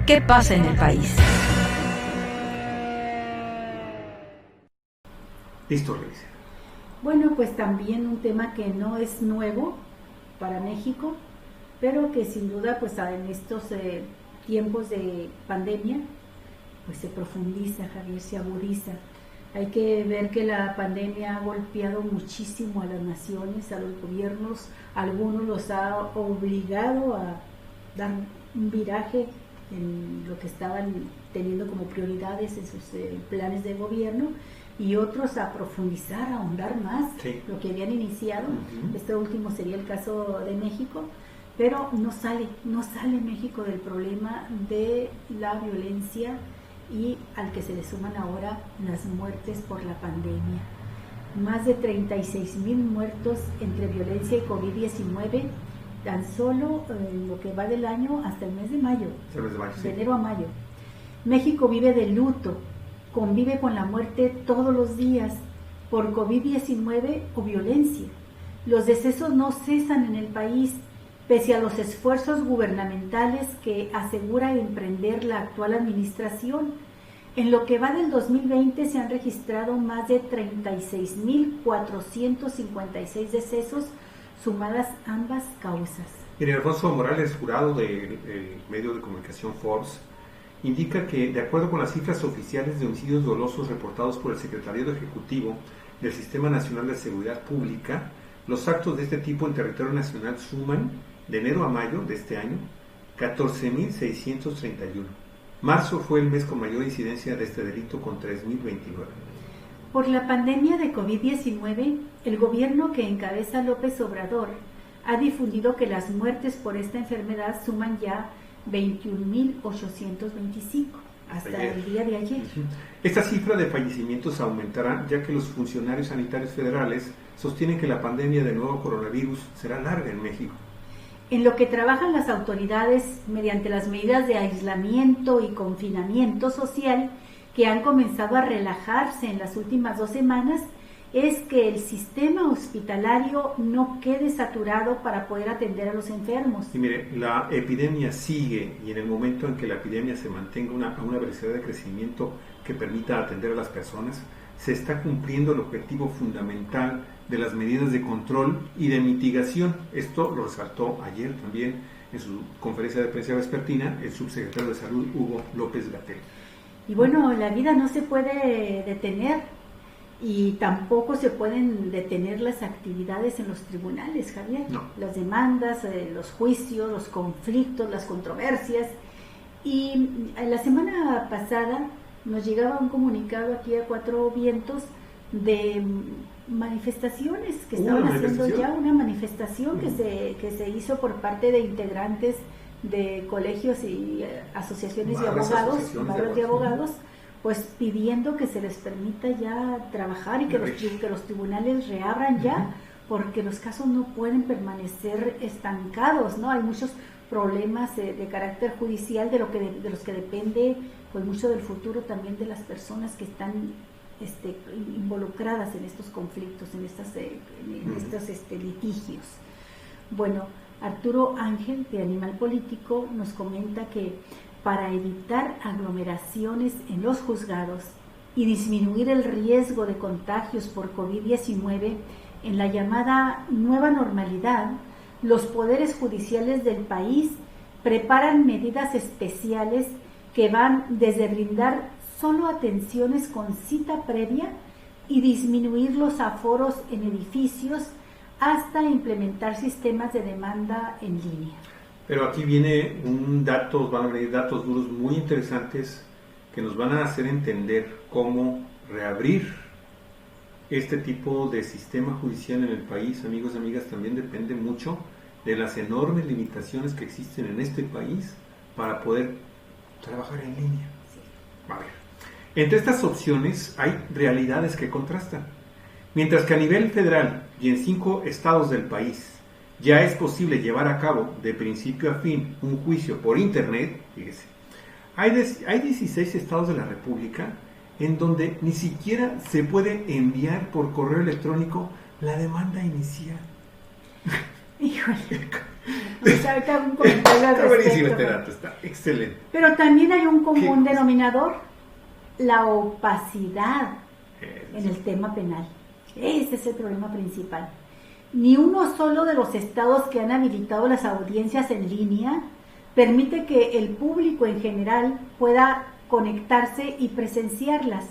¿Qué pasa en el país? Listo, Alicia. Bueno, pues también un tema que no es nuevo para México, pero que sin duda pues en estos tiempos de pandemia pues se profundiza, Javier, se agudiza. Hay que ver que la pandemia ha golpeado muchísimo a las naciones, a los gobiernos, algunos los ha obligado a dar un viraje en lo que estaban teniendo como prioridades en sus planes de gobierno, y otros a profundizar, a ahondar más lo que habían iniciado. Este último sería el caso de México, pero no sale México del problema de la violencia, y al que se le suman ahora las muertes por la pandemia. Más de 36,000 muertos entre violencia y COVID-19, tan solo en lo que va del año hasta el mes de mayo, de enero a mayo. México vive de luto, convive con la muerte todos los días por COVID-19 o violencia. Los decesos no cesan en el país, pese a los esfuerzos gubernamentales que asegura emprender la actual administración. En lo que va del 2020 se han registrado más de 36,456 decesos, sumadas ambas causas. Mire, Alfonso Morales Jurado, del medio de comunicación Forbes, indica que, de acuerdo con las cifras oficiales de homicidios dolosos reportados por el Secretariado Ejecutivo del Sistema Nacional de Seguridad Pública, los actos de este tipo en territorio nacional suman, de enero a mayo de este año, 14,631. Marzo fue el mes con mayor incidencia de este delito, con 3,029. Por la pandemia de COVID-19, el gobierno que encabeza López Obrador ha difundido que las muertes por esta enfermedad suman ya 21,825. hasta el día de ayer. Esta cifra de fallecimientos aumentará ya que los funcionarios sanitarios federales sostienen que la pandemia de nuevo coronavirus será larga en México. En lo que trabajan las autoridades mediante las medidas de aislamiento y confinamiento social que han comenzado a relajarse en las últimas 2 semanas, es que el sistema hospitalario no quede saturado para poder atender a los enfermos. Y mire, la epidemia sigue, y en el momento en que la epidemia se mantenga a una velocidad de crecimiento que permita atender a las personas, se está cumpliendo el objetivo fundamental de las medidas de control y de mitigación. Esto lo resaltó ayer también en su conferencia de prensa vespertina el subsecretario de Salud, Hugo López-Gatell. Y bueno, la vida no se puede detener. Y tampoco se pueden detener las actividades en los tribunales, Javier. No. Las demandas, los juicios, los conflictos, las controversias. Y la semana pasada nos llegaba un comunicado aquí a Cuatro Vientos de manifestaciones que estaban haciendo ya una manifestación que se hizo por parte de integrantes de colegios y asociaciones de abogados, barras de abogados, pues pidiendo que se les permita ya trabajar y que los tribunales reabran ya, porque los casos no pueden permanecer estancados, ¿no? Hay muchos problemas de carácter judicial de los que depende pues mucho del futuro también de las personas que están involucradas en estos conflictos, en estos litigios. Bueno, Arturo Ángel, de Animal Político, nos comenta que para evitar aglomeraciones en los juzgados y disminuir el riesgo de contagios por COVID-19 en la llamada nueva normalidad, los poderes judiciales del país preparan medidas especiales que van desde brindar solo atenciones con cita previa y disminuir los aforos en edificios hasta implementar sistemas de demanda en línea. Pero aquí viene van a venir datos duros muy interesantes que nos van a hacer entender cómo reabrir este tipo de sistema judicial en el país. Amigos y amigas, también depende mucho de las enormes limitaciones que existen en este país para poder trabajar en línea. A ver, entre estas opciones hay realidades que contrastan. Mientras que a nivel federal y en 5 estados del país ya es posible llevar a cabo de principio a fin un juicio por internet, fíjese, hay 16 estados de la República en donde ni siquiera se puede enviar por correo electrónico la demanda inicial. Híjole, pues ahorita un comentario al Está buenísimo respecto. este dato, está excelente. Pero también hay un común denominador, la opacidad en el tema penal. Ese es el problema principal. Ni uno solo de los estados que han habilitado las audiencias en línea permite que el público en general pueda conectarse y presenciarlas,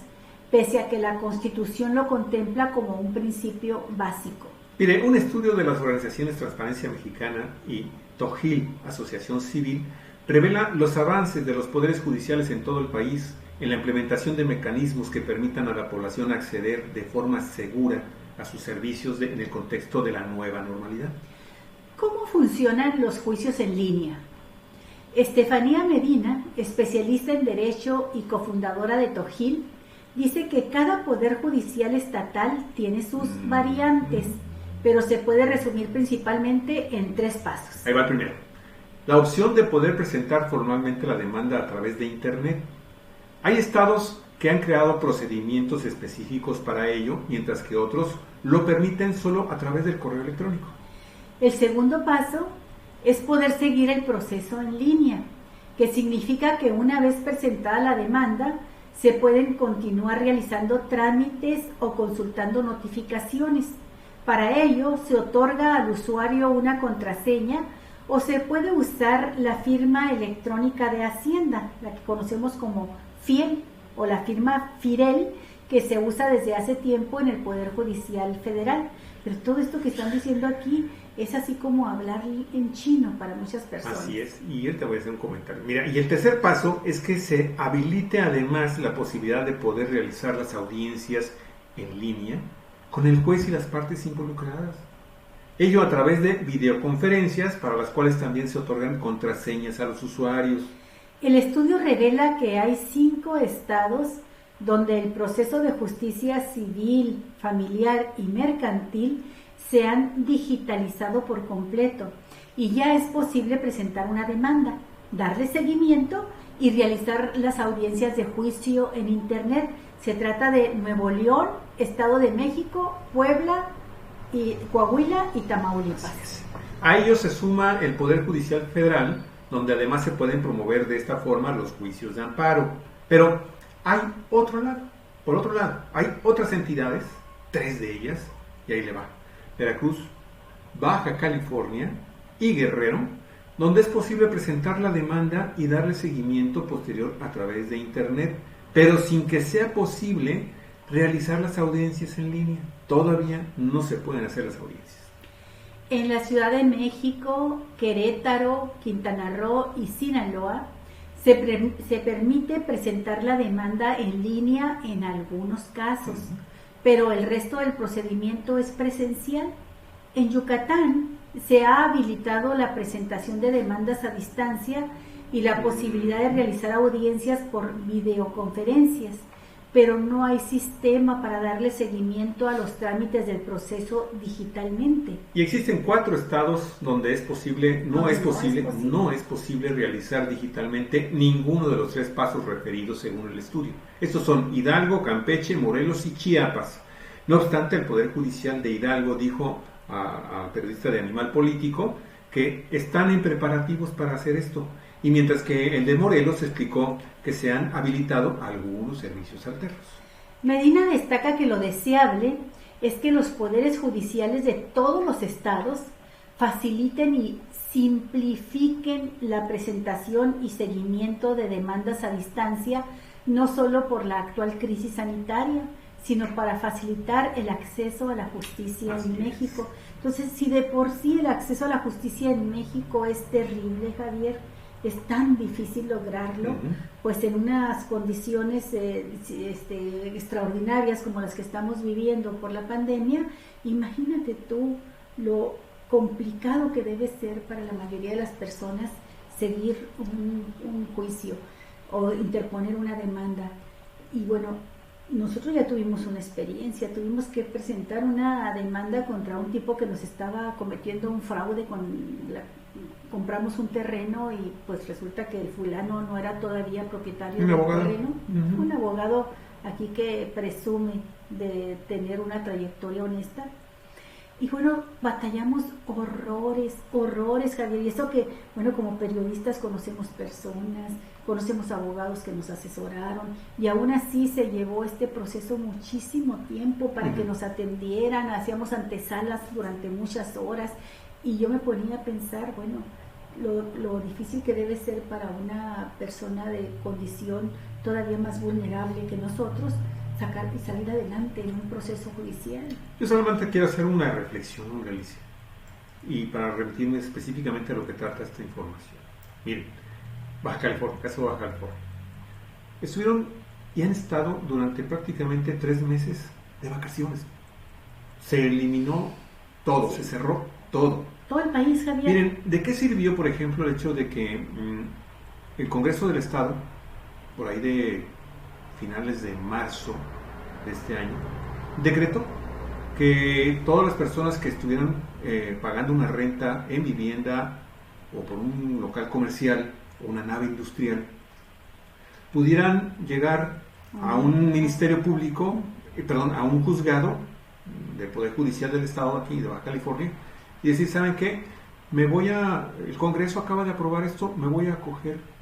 pese a que la Constitución lo contempla como un principio básico. Mire, un estudio de las organizaciones Transparencia Mexicana y TOGIL, Asociación Civil, revela los avances de los poderes judiciales en todo el país en la implementación de mecanismos que permitan a la población acceder de forma segura a sus servicios en el contexto de la nueva normalidad. ¿Cómo funcionan los juicios en línea? Estefanía Medina, especialista en Derecho y cofundadora de TOGIL, dice que cada poder judicial estatal tiene sus variantes, pero se puede resumir principalmente en 3 pasos. Ahí va el primero. La opción de poder presentar formalmente la demanda a través de Internet. Hay estados que han creado procedimientos específicos para ello, mientras que otros lo permiten solo a través del correo electrónico. El segundo paso es poder seguir el proceso en línea, que significa que una vez presentada la demanda, se pueden continuar realizando trámites o consultando notificaciones. Para ello, se otorga al usuario una contraseña o se puede usar la firma electrónica de Hacienda, la que conocemos como FIEL, o la firma FIREL, que se usa desde hace tiempo en el Poder Judicial Federal. Pero todo esto que están diciendo aquí es así como hablar en chino para muchas personas. Así es, y yo te voy a hacer un comentario. Mira, y el tercer paso es que se habilite además la posibilidad de poder realizar las audiencias en línea con el juez y las partes involucradas. Ello a través de videoconferencias para las cuales también se otorgan contraseñas a los usuarios. El estudio revela que hay 5 estados donde el proceso de justicia civil, familiar y mercantil se han digitalizado por completo y ya es posible presentar una demanda, darle seguimiento y realizar las audiencias de juicio en Internet. Se trata de Nuevo León, Estado de México, Puebla, y Coahuila y Tamaulipas. A ello se suma el Poder Judicial Federal, donde además se pueden promover de esta forma los juicios de amparo. Pero hay otro lado, por otro lado, hay otras entidades, 3 de ellas, y ahí le va: Veracruz, Baja California y Guerrero, donde es posible presentar la demanda y darle seguimiento posterior a través de Internet, pero sin que sea posible realizar las audiencias en línea. Todavía no se pueden hacer las audiencias. En la Ciudad de México, Querétaro, Quintana Roo y Sinaloa se permite presentar la demanda en línea en algunos casos, pero el resto del procedimiento es presencial. En Yucatán se ha habilitado la presentación de demandas a distancia y la posibilidad de realizar audiencias por videoconferencias, pero no hay sistema para darle seguimiento a los trámites del proceso digitalmente. Y existen 4 estados donde no es posible realizar digitalmente ninguno de los 3 pasos referidos según el estudio. Estos son Hidalgo, Campeche, Morelos y Chiapas. No obstante, el Poder Judicial de Hidalgo dijo al periodista de Animal Político que están en preparativos para hacer esto, y mientras que el de Morelos explicó que se han habilitado algunos servicios alternos. Medina destaca que lo deseable es que los poderes judiciales de todos los estados faciliten y simplifiquen la presentación y seguimiento de demandas a distancia, no solo por la actual crisis sanitaria, sino para facilitar el acceso a la justicia en México. Entonces, si de por sí el acceso a la justicia en México es terrible, Javier, es tan difícil lograrlo, pues en unas condiciones extraordinarias como las que estamos viviendo por la pandemia, imagínate tú lo complicado que debe ser para la mayoría de las personas seguir un juicio o interponer una demanda. Y bueno, nosotros ya tuvimos una experiencia, tuvimos que presentar una demanda contra un tipo que nos estaba cometiendo un fraude compramos un terreno y pues resulta que el fulano no era todavía propietario del terreno. Un abogado aquí que presume de tener una trayectoria honesta. Y bueno, batallamos horrores, Javier. Y eso que, bueno, como periodistas conocemos personas, conocemos abogados que nos asesoraron, y aún así se llevó este proceso muchísimo tiempo para que nos atendieran. Hacíamos antesalas durante muchas horas, y yo me ponía a pensar, bueno, lo difícil que debe ser para una persona de condición todavía más vulnerable que nosotros sacar y salir adelante en un proceso judicial. Yo solamente quiero hacer una reflexión, Galicia, y para remitirme específicamente a lo que trata esta información. Miren, Baja California, caso de Baja California, estuvieron y han estado durante prácticamente 3 meses de vacaciones. Se eliminó todo, se cerró todo. Todo el país, Javier. Miren, ¿de qué sirvió, por ejemplo, el hecho de que el Congreso del Estado, por ahí de finales de marzo de este año, decretó que todas las personas que estuvieran pagando una renta en vivienda o por un local comercial o una nave industrial pudieran llegar a un ministerio público, a un juzgado del Poder Judicial del Estado aquí de Baja California y decir, ¿saben qué? El Congreso acaba de aprobar esto, me voy a acoger.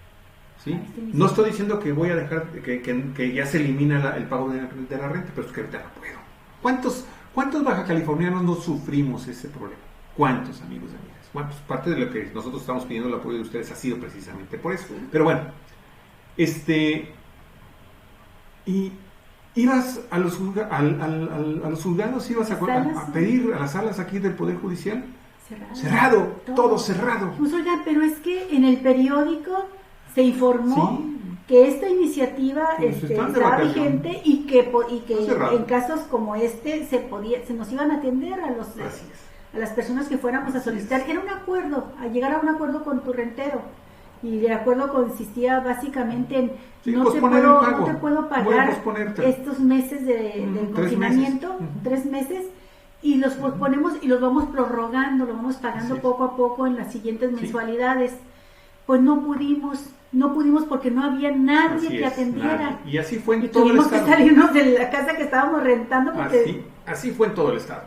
¿Sí? No estoy diciendo que voy a dejar que ya se elimina el pago de la renta, pero es que ahorita no puedo. ¿Cuántos bajacalifornianos no sufrimos ese problema? ¿Cuántos, amigos y amigas? Bueno, pues parte de lo que nosotros estamos pidiendo el apoyo de ustedes ha sido precisamente por eso. Pero bueno, y ibas a los juzgados, ibas a pedir a las salas aquí del Poder Judicial. Cerrado, todo cerrado. Pues oiga, pero es que en el periódico se informó que esta iniciativa estaba vigente y que en casos como este se nos iban a atender a las personas que fuéramos a solicitar. Era un acuerdo, a llegar a un acuerdo con tu rentero. Y el acuerdo consistía básicamente en Sí, no te posponer el pago. puedo Voy a pagar posponerte. estos meses del 3 confinamiento, meses. 3 meses, y los posponemos y los vamos prorrogando, lo vamos pagando Así es. poco a poco en las siguientes Sí. mensualidades. Pues no pudimos porque no había nadie Así que es, atendiera. nadie. Y así fue en Y todo el tuvimos que estado. salirnos de la casa que estábamos rentando porque Así fue en todo el estado.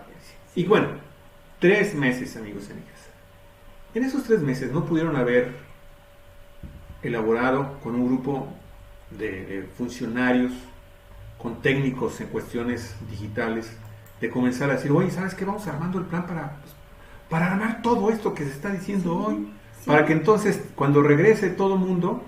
Y bueno, 3 meses, amigos y amigas. En esos 3 meses no pudieron haber elaborado con un grupo de funcionarios, con técnicos en cuestiones digitales, de comenzar a decir, oye, ¿sabes qué? Vamos armando el plan para armar todo esto que se está diciendo hoy, sí. para que entonces cuando regrese todo el mundo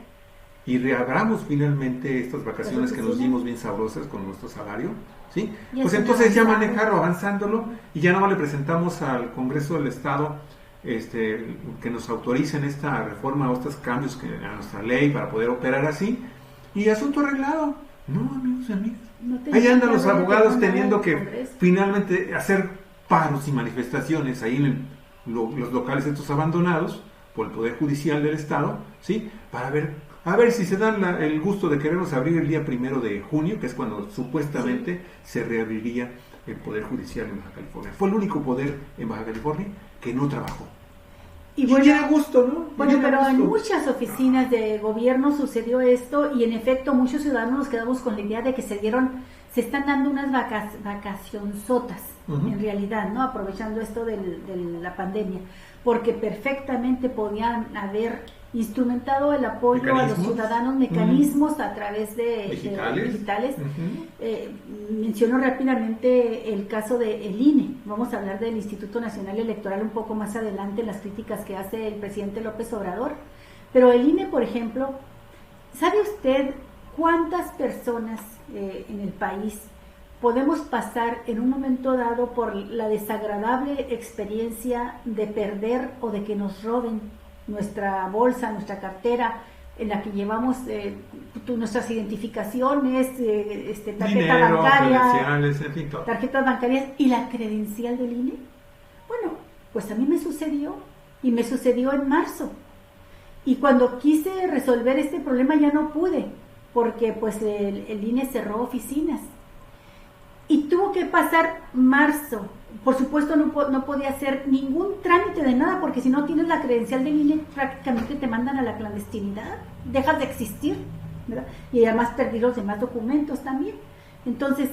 y reabramos finalmente estas vacaciones que nos dimos bien sabrosas con nuestro salario, ¿sí? Ya Pues se entonces ya avanzaron. manejarlo, avanzándolo, y ya no le presentamos al Congreso del Estado que nos autoricen esta reforma o estos cambios a nuestra ley para poder operar así, y asunto arreglado. No, amigos y amigas. No tenía Ahí andan que los haber abogados nada teniendo en el que Congreso. finalmente hacer paros y manifestaciones ahí en los locales estos abandonados por el Poder Judicial del Estado, ¿sí? Para a ver si se dan el gusto de querernos abrir el día 1 de junio, que es cuando supuestamente se reabriría el Poder Judicial en Baja California. Fue el único poder en Baja California que no trabajó. Y bueno, era gusto, ¿no? bueno, Y era pero en gusto. muchas oficinas de gobierno sucedió esto y en efecto muchos ciudadanos nos quedamos con la idea de que se están dando unas vacacionzotas, Ujú. en realidad, ¿no? Aprovechando esto de la pandemia, porque perfectamente podían haber instrumentado el apoyo a los Mecanismos. ciudadanos, mecanismos a través de digitales. Ujú. Menciono rápidamente el caso del INE. Vamos a hablar del Instituto Nacional Electoral un poco más adelante en las críticas que hace el presidente López Obrador. Pero el INE, por ejemplo, ¿sabe usted cuántas personas en el país podemos pasar en un momento dado por la desagradable experiencia de perder o de que nos roben nuestra bolsa, nuestra cartera, en la que llevamos nuestras identificaciones, tarjeta Dinero, bancaria, credenciales, en fin, todo. tarjetas bancarias y la credencial del INE? Bueno, pues a mí me sucedió, y me sucedió en marzo. Y cuando quise resolver este problema ya no pude, porque pues el INE cerró oficinas. Y tuvo que pasar marzo. Por supuesto no podía hacer ningún trámite de nada, porque si no tienes la credencial del INE prácticamente te mandan a la clandestinidad, dejas de existir, ¿verdad? Y además perdí los demás documentos también. Entonces,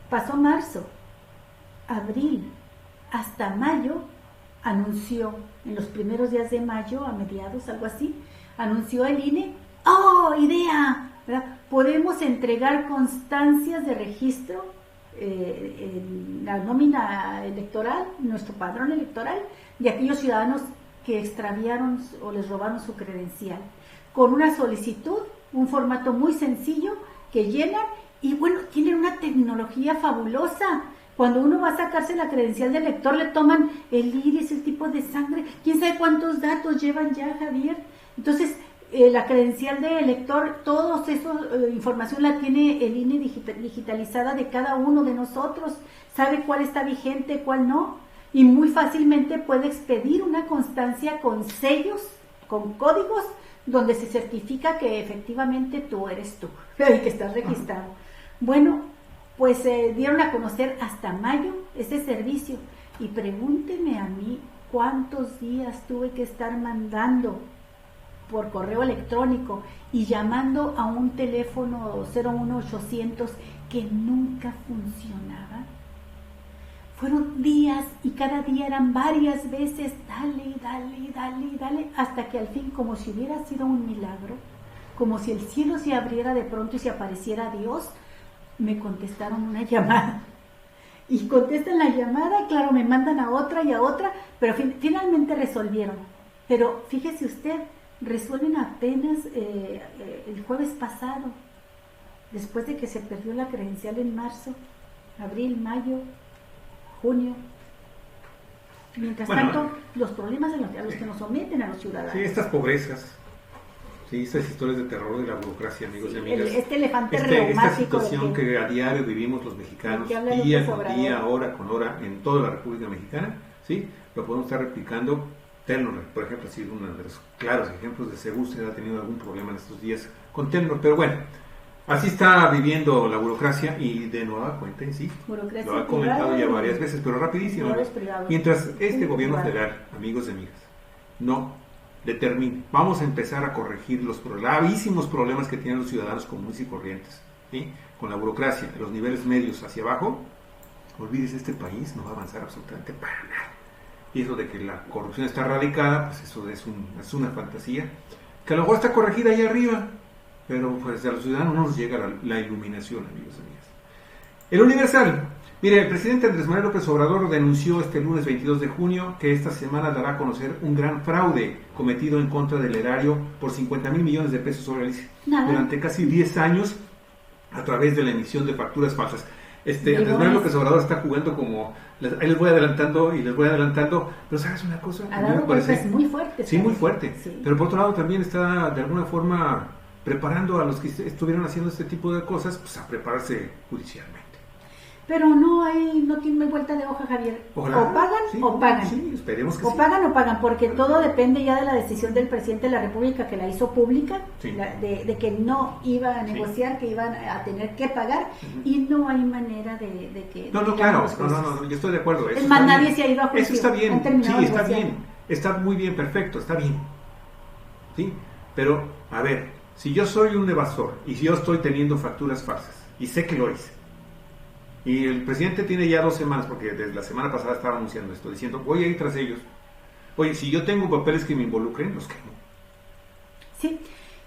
pasó marzo, abril, hasta mayo, anunció, en los primeros días de mayo, a mediados, algo así, anunció el INE, ¡oh, idea! ¿Verdad? Podemos entregar constancias de registro en la nómina electoral, nuestro padrón electoral, de aquellos ciudadanos que extraviaron o les robaron su credencial, con una solicitud, un formato muy sencillo que llenan, y bueno, tienen una tecnología fabulosa. Cuando uno va a sacarse la credencial de elector, le toman el iris, el tipo de sangre, quién sabe cuántos datos llevan ya, Javier. Entonces, la credencial de elector, toda esa información la tiene el INE digitalizada de cada uno de nosotros, sabe cuál está vigente, cuál no, y muy fácilmente puede expedir una constancia con sellos, con códigos, donde se certifica que efectivamente tú eres tú, el que estás registrado. Bueno, pues dieron a conocer hasta mayo ese servicio, y pregúnteme a mí cuántos días tuve que estar mandando por correo electrónico y llamando a un teléfono 01800 que nunca funcionaba. Fueron días, y cada día eran varias veces, dale, hasta que al fin, como si hubiera sido un milagro, como si el cielo se abriera de pronto y se apareciera Dios, me contestaron una llamada. Y contestan la llamada, y claro, me mandan a otra y a otra, pero finalmente resolvieron. Pero fíjese usted, resuelven apenas el jueves pasado, después de que se perdió la credencial en marzo, abril, mayo, junio. Mientras tanto, los problemas a los que nos someten a los ciudadanos. Sí, estas pobrezas, sí, estas historias de terror de la burocracia, amigos y amigas. Este elefante Esta reumático. situación que a diario vivimos los mexicanos, habla día López con Obrador. día, hora con hora, en toda la República Mexicana, ¿sí? Lo podemos estar replicando Telnor, por ejemplo, ha sido uno de los claros ejemplos de seguro se ha tenido algún problema en estos días con Telnor, pero bueno, así está viviendo la burocracia y de nueva cuenta, insisto, Burocracia lo ha comentado ya privada varias veces, pero rapidísimo. privado es privado. Mientras este Sí, gobierno privado. federal, amigos y amigas, no determine, vamos a empezar a corregir los gravísimos problemas que tienen los ciudadanos comunes y corrientes, ¿sí? Con la burocracia, en los niveles medios hacia abajo, olvídese, este país no va a avanzar absolutamente para nada. Y eso de que la corrupción está radicada, pues eso es una fantasía, que a lo mejor está corregida allá arriba, pero pues a los ciudadanos no nos llega la iluminación, amigos y amigas. El Universal. Mire, el presidente Andrés Manuel López Obrador denunció este lunes 22 de junio que esta semana dará a conocer un gran fraude cometido en contra del erario por 50,000 millones de pesos durante casi 10 años a través de la emisión de facturas falsas. Andrés Manuel López Obrador está jugando como... Ahí les voy adelantando, pero ¿sabes una cosa? Ha dado golpes muy fuertes. Sí, muy fuerte. Sí. Pero por otro lado también está de alguna forma preparando a los que estuvieron haciendo este tipo de cosas, pues a prepararse judicialmente. Pero no tiene vuelta de hoja, Javier. Ojalá, o pagan sí, o pagan. Sí, esperemos que o sí. pagan o pagan, porque todo depende ya de la decisión del presidente de la República, que la hizo pública, Sí. de que no iba a Sí. negociar, que iban a tener que pagar, Ujú. y no hay manera de que... No, de claro, los jueces. no, yo estoy de acuerdo. Eso Es más, está nadie bien. se ha ido a juicio. Eso está bien, Han terminado sí, está negociando. bien, está muy bien, perfecto, está bien. ¿Sí? Pero, a ver, si yo soy un evasor y si yo estoy teniendo facturas falsas, y sé que lo hice, y el presidente tiene ya 2 semanas, porque desde la semana pasada estaba anunciando esto, diciendo, voy a ir tras ellos. Oye, si yo tengo papeles que me involucren, los quemo. Sí,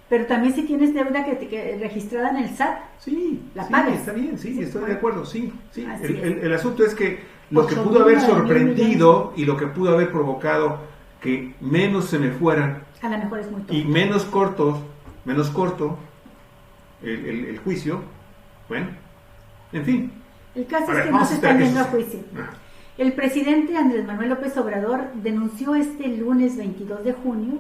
pero también si tienes deuda que registrada en el SAT, Sí, la sí, pagas. está bien, sí, Sí, estoy de bueno. acuerdo, sí. Así El asunto es que lo que 8,000, pudo haber 9,000 sorprendido y lo que pudo haber provocado que menos se me fueran a lo mejor es muy tonto. y menos corto el juicio, bueno, en fin. El caso A es ver, que no vamos se a esperar están que yendo a eso- juicio. Ah. El presidente Andrés Manuel López Obrador denunció este lunes 22 de junio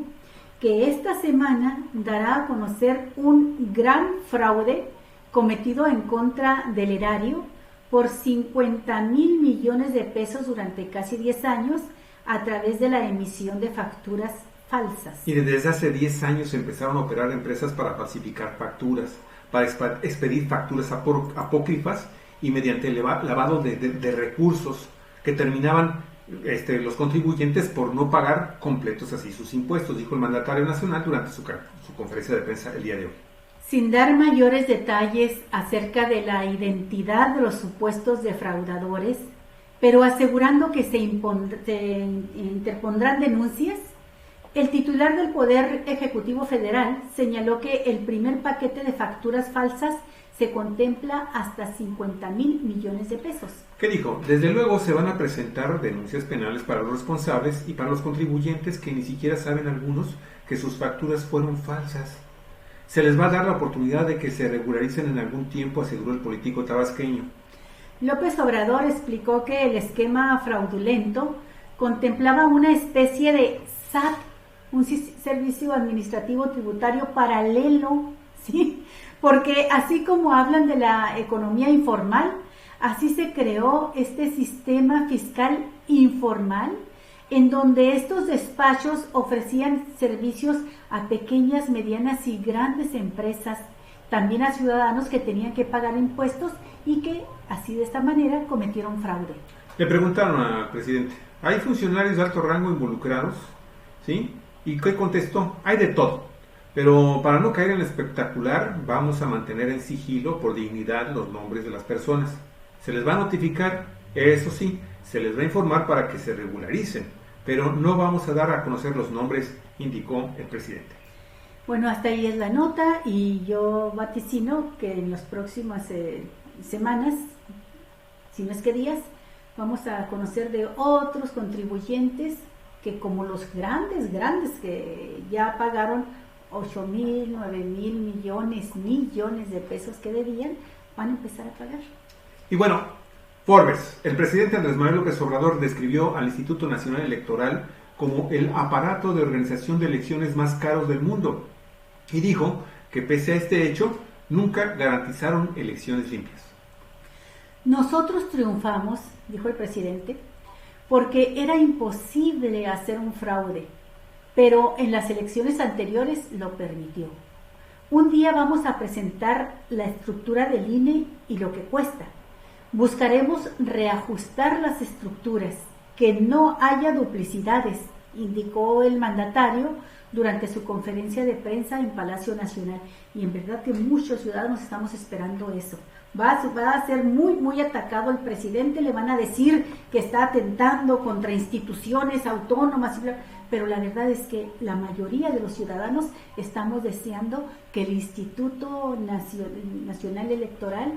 que esta semana dará a conocer un gran fraude cometido en contra del erario por 50,000 millones de pesos durante casi 10 años a través de la emisión de facturas falsas. Y desde hace 10 años empezaron a operar empresas para falsificar facturas, para expedir facturas apócrifas y mediante el lavado de recursos que terminaban los contribuyentes por no pagar completos así sus impuestos, dijo el mandatario nacional durante su conferencia de prensa el día de hoy. Sin dar mayores detalles acerca de la identidad de los supuestos defraudadores, pero asegurando que se interpondrán denuncias, el titular del Poder Ejecutivo Federal señaló que el primer paquete de facturas falsas se contempla hasta 50,000 millones de pesos. ¿Qué dijo? Desde luego se van a presentar denuncias penales para los responsables y para los contribuyentes que ni siquiera saben algunos que sus facturas fueron falsas. Se les va a dar la oportunidad de que se regularicen en algún tiempo, aseguró el político tabasqueño. López Obrador explicó que el esquema fraudulento contemplaba una especie de SAT, un servicio administrativo tributario paralelo, ¿sí? Porque así como hablan de la economía informal, así se creó este sistema fiscal informal, en donde estos despachos ofrecían servicios a pequeñas, medianas y grandes empresas, también a ciudadanos que tenían que pagar impuestos y que así de esta manera cometieron fraude. Le preguntaron al presidente, ¿hay funcionarios de alto rango involucrados? ¿Sí? ¿Y qué contestó? Hay de todo, pero para no caer en lo espectacular, vamos a mantener en sigilo por dignidad los nombres de las personas. Se les va a notificar, eso sí, se les va a informar para que se regularicen, pero no vamos a dar a conocer los nombres, indicó el presidente. Bueno, hasta ahí es la nota y yo vaticino que en las próximas semanas, si no es que días, vamos a conocer de otros contribuyentes que como los grandes que ya pagaron 8,000, 9,000 millones de pesos que debían, van a empezar a pagar. Y bueno, Forbes, el presidente Andrés Manuel López Obrador describió al Instituto Nacional Electoral como el aparato de organización de elecciones más caros del mundo y dijo que pese a este hecho, nunca garantizaron elecciones limpias. Nosotros triunfamos, dijo el presidente, porque era imposible hacer un fraude, pero en las elecciones anteriores lo permitió. Un día vamos a presentar la estructura del INE y lo que cuesta. Buscaremos reajustar las estructuras, que no haya duplicidades, indicó el mandatario durante su conferencia de prensa en Palacio Nacional. Y en verdad que muchos ciudadanos estamos esperando eso. Va a ser muy atacado el presidente, le van a decir que está atentando contra instituciones autónomas, pero la verdad es que la mayoría de los ciudadanos estamos deseando que el Instituto Nacional Electoral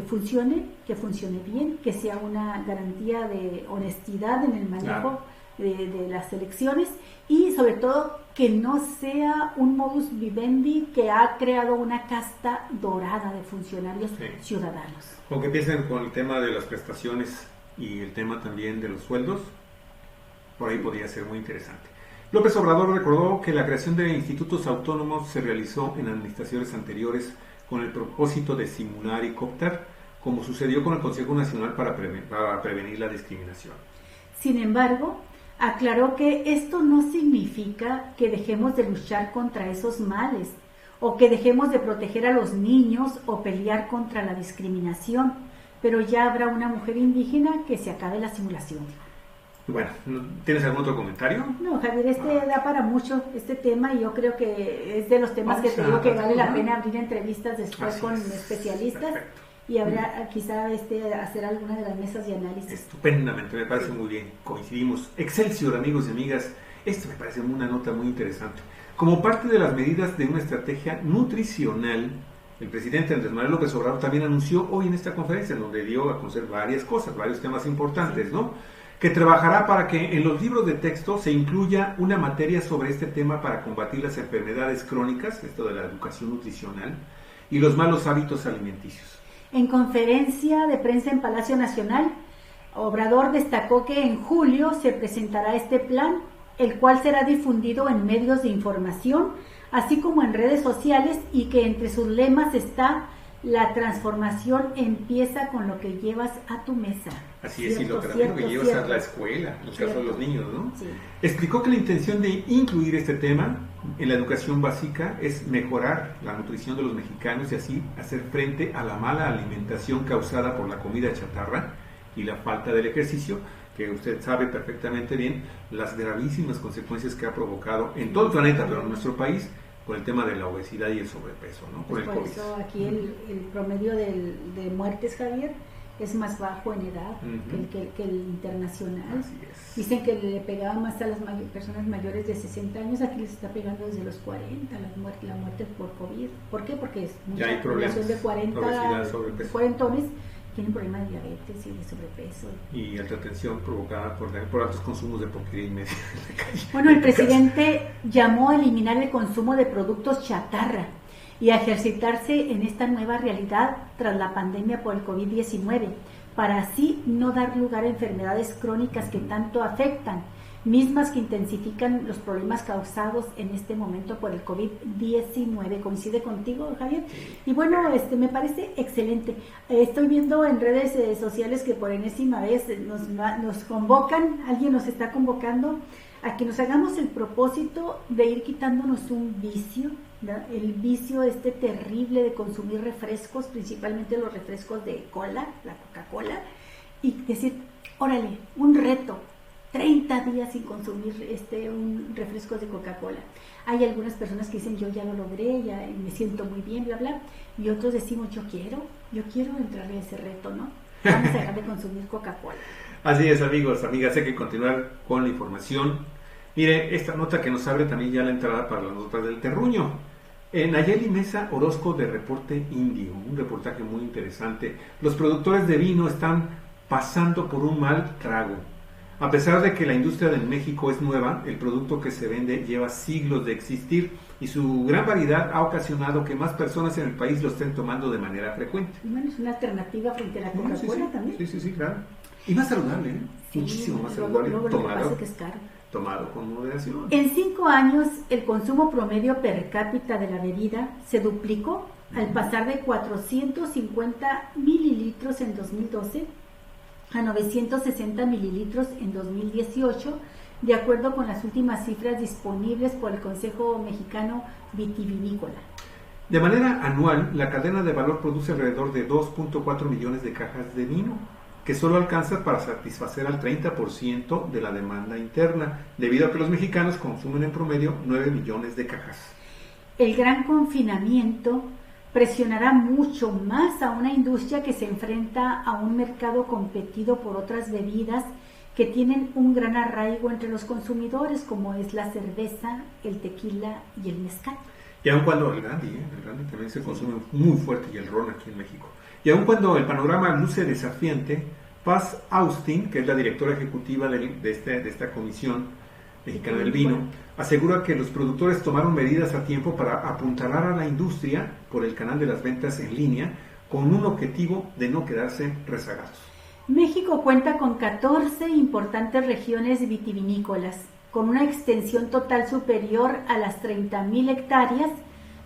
funcione, que funcione bien, que sea una garantía de honestidad en el manejo de las elecciones y sobre todo que no sea un modus vivendi que ha creado una casta dorada de funcionarios ciudadanos. O que empiecen con el tema de las prestaciones y el tema también de los sueldos, por ahí podría ser muy interesante. López Obrador recordó que la creación de institutos autónomos se realizó en administraciones anteriores con el propósito de simular y cooptar, como sucedió con el Consejo Nacional para prevenir la discriminación. Sin embargo, aclaró que esto no significa que dejemos de luchar contra esos males o que dejemos de proteger a los niños o pelear contra la discriminación, pero ya habrá una mujer indígena que se acabe la simulación. Bueno, ¿tienes algún otro comentario? No, Javier, da para mucho este tema y yo creo que es de los temas que te digo que vale la pena abrir entrevistas después con especialistas. Perfecto. Y habrá quizá hacer alguna de las mesas de análisis. Estupendamente, me parece muy bien, coincidimos. Excelsior, amigos y amigas, esto me parece una nota muy interesante. Como parte de las medidas de una estrategia nutricional, el presidente Andrés Manuel López Obrador también anunció hoy en esta conferencia, en donde dio a conocer varias cosas, varios temas importantes, ¿no? Que trabajará para que en los libros de texto se incluya una materia sobre este tema para combatir las enfermedades crónicas, esto de la educación nutricional, y los malos hábitos alimenticios. En conferencia de prensa en Palacio Nacional, Obrador destacó que en julio se presentará este plan, el cual será difundido en medios de información, así como en redes sociales, y que entre sus lemas está: la transformación empieza con lo que llevas a tu mesa. Así es, y lo que llevas a la escuela, en el caso de los niños, ¿no? Sí. Explicó que la intención de incluir este tema en la educación básica es mejorar la nutrición de los mexicanos y así hacer frente a la mala alimentación causada por la comida chatarra y la falta del ejercicio, que usted sabe perfectamente bien las gravísimas consecuencias que ha provocado en todo el planeta, pero en nuestro país, con el tema de la obesidad y el sobrepeso, ¿no? Por eso aquí el promedio de muertes, Javier, es más bajo en edad que el internacional. Así es. Dicen que le pegaba más a las personas mayores de 60 años, aquí les está pegando desde los 40 la muerte por COVID. ¿Por qué? Porque es mucha población de 40 cuarentones tienen problemas de diabetes y de sobrepeso. Y alta tensión provocada por altos consumos de porquería y media. Bueno, el presidente llamó a eliminar el consumo de productos chatarra y a ejercitarse en esta nueva realidad tras la pandemia por el COVID-19, para así no dar lugar a enfermedades crónicas que tanto afectan, mismas que intensifican los problemas causados en este momento por el COVID-19. ¿Coincide contigo, Javier? Y bueno, me parece excelente. Estoy viendo en redes sociales que por enésima vez nos convocan, alguien nos está convocando a que nos hagamos el propósito de ir quitándonos un vicio, ¿verdad? El vicio terrible de consumir refrescos, principalmente los refrescos de cola, la Coca-Cola, y decir, órale, un reto, 30 días sin consumir un refresco de Coca-Cola. Hay algunas personas que dicen, yo ya lo logré, ya me siento muy bien, bla, bla, y otros decimos, yo quiero entrar en ese reto, ¿no? Vamos a dejar de consumir Coca-Cola. Así es, amigos, amigas, hay que continuar con la información. Mire, esta nota que nos abre también ya la entrada para las notas del terruño. Nayeli Mesa Orozco de Reporte Índigo, un reportaje muy interesante. Los productores de vino están pasando por un mal trago. A pesar de que la industria de México es nueva, el producto que se vende lleva siglos de existir y su gran variedad ha ocasionado que más personas en el país lo estén tomando de manera frecuente. Bueno, es una alternativa frente a la Coca-Cola también. Sí, claro. Y más saludable, ¿eh? Sí, muchísimo más saludable. Luego tomado, que es caro. Tomado con moderación. En 5 años, el consumo promedio per cápita de la bebida se duplicó al pasar de 450 mililitros en 2012 a 960 mililitros en 2018, de acuerdo con las últimas cifras disponibles por el Consejo Mexicano Vitivinícola. De manera anual, la cadena de valor produce alrededor de 2.4 millones de cajas de vino, que solo alcanza para satisfacer al 30% de la demanda interna, debido a que los mexicanos consumen en promedio 9 millones de cajas. El gran confinamiento presionará mucho más a una industria que se enfrenta a un mercado competido por otras bebidas que tienen un gran arraigo entre los consumidores, como es la cerveza, el tequila y el mezcal. Y aun cuando el brandy también se consume muy fuerte, y el ron aquí en México. Y aun cuando el panorama luce desafiante, Paz Austin, que es la directora ejecutiva de esta Comisión Mexicana del Vino, asegura que los productores tomaron medidas a tiempo para apuntalar a la industria por el canal de las ventas en línea, con un objetivo de no quedarse rezagados. México cuenta con 14 importantes regiones vitivinícolas, con una extensión total superior a las 30,000 hectáreas,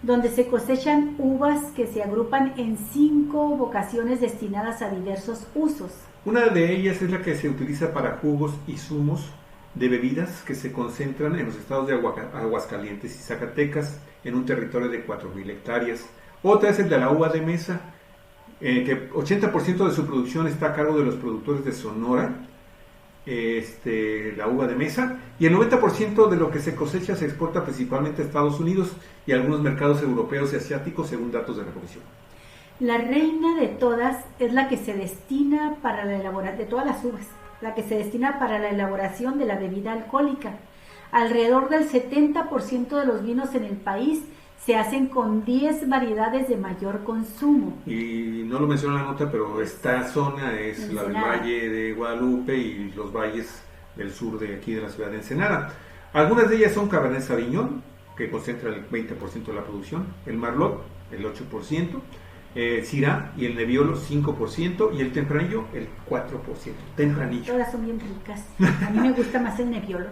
donde se cosechan uvas que se agrupan en 5 vocaciones destinadas a diversos usos. Una de ellas es la que se utiliza para jugos y zumos de bebidas, que se concentran en los estados de Aguascalientes y Zacatecas, en un territorio de 4,000 hectáreas. Otra es el de la uva de mesa, que 80% de su producción está a cargo de los productores de Sonora, la uva de mesa, y el 90% de lo que se cosecha se exporta principalmente a Estados Unidos y a algunos mercados europeos y asiáticos, según datos de la Comisión. La reina de todas es la que se destina para la elaboración de todas las uvas, la que se destina para la elaboración de la bebida alcohólica. Alrededor del 70% de los vinos en el país se hacen con 10 variedades de mayor consumo. Y no lo menciona la nota, pero esta zona es la del Valle de Guadalupe y los valles del sur de aquí de la ciudad de Ensenada. Algunas de ellas son Cabernet Sauvignon, que concentra el 20% de la producción, el Merlot, el 8%, Syrah y el Nebbiolo 5%, y el Tempranillo el 4%. Tempranillo. Todas son bien ricas. A mí me gusta más el Nebbiolo.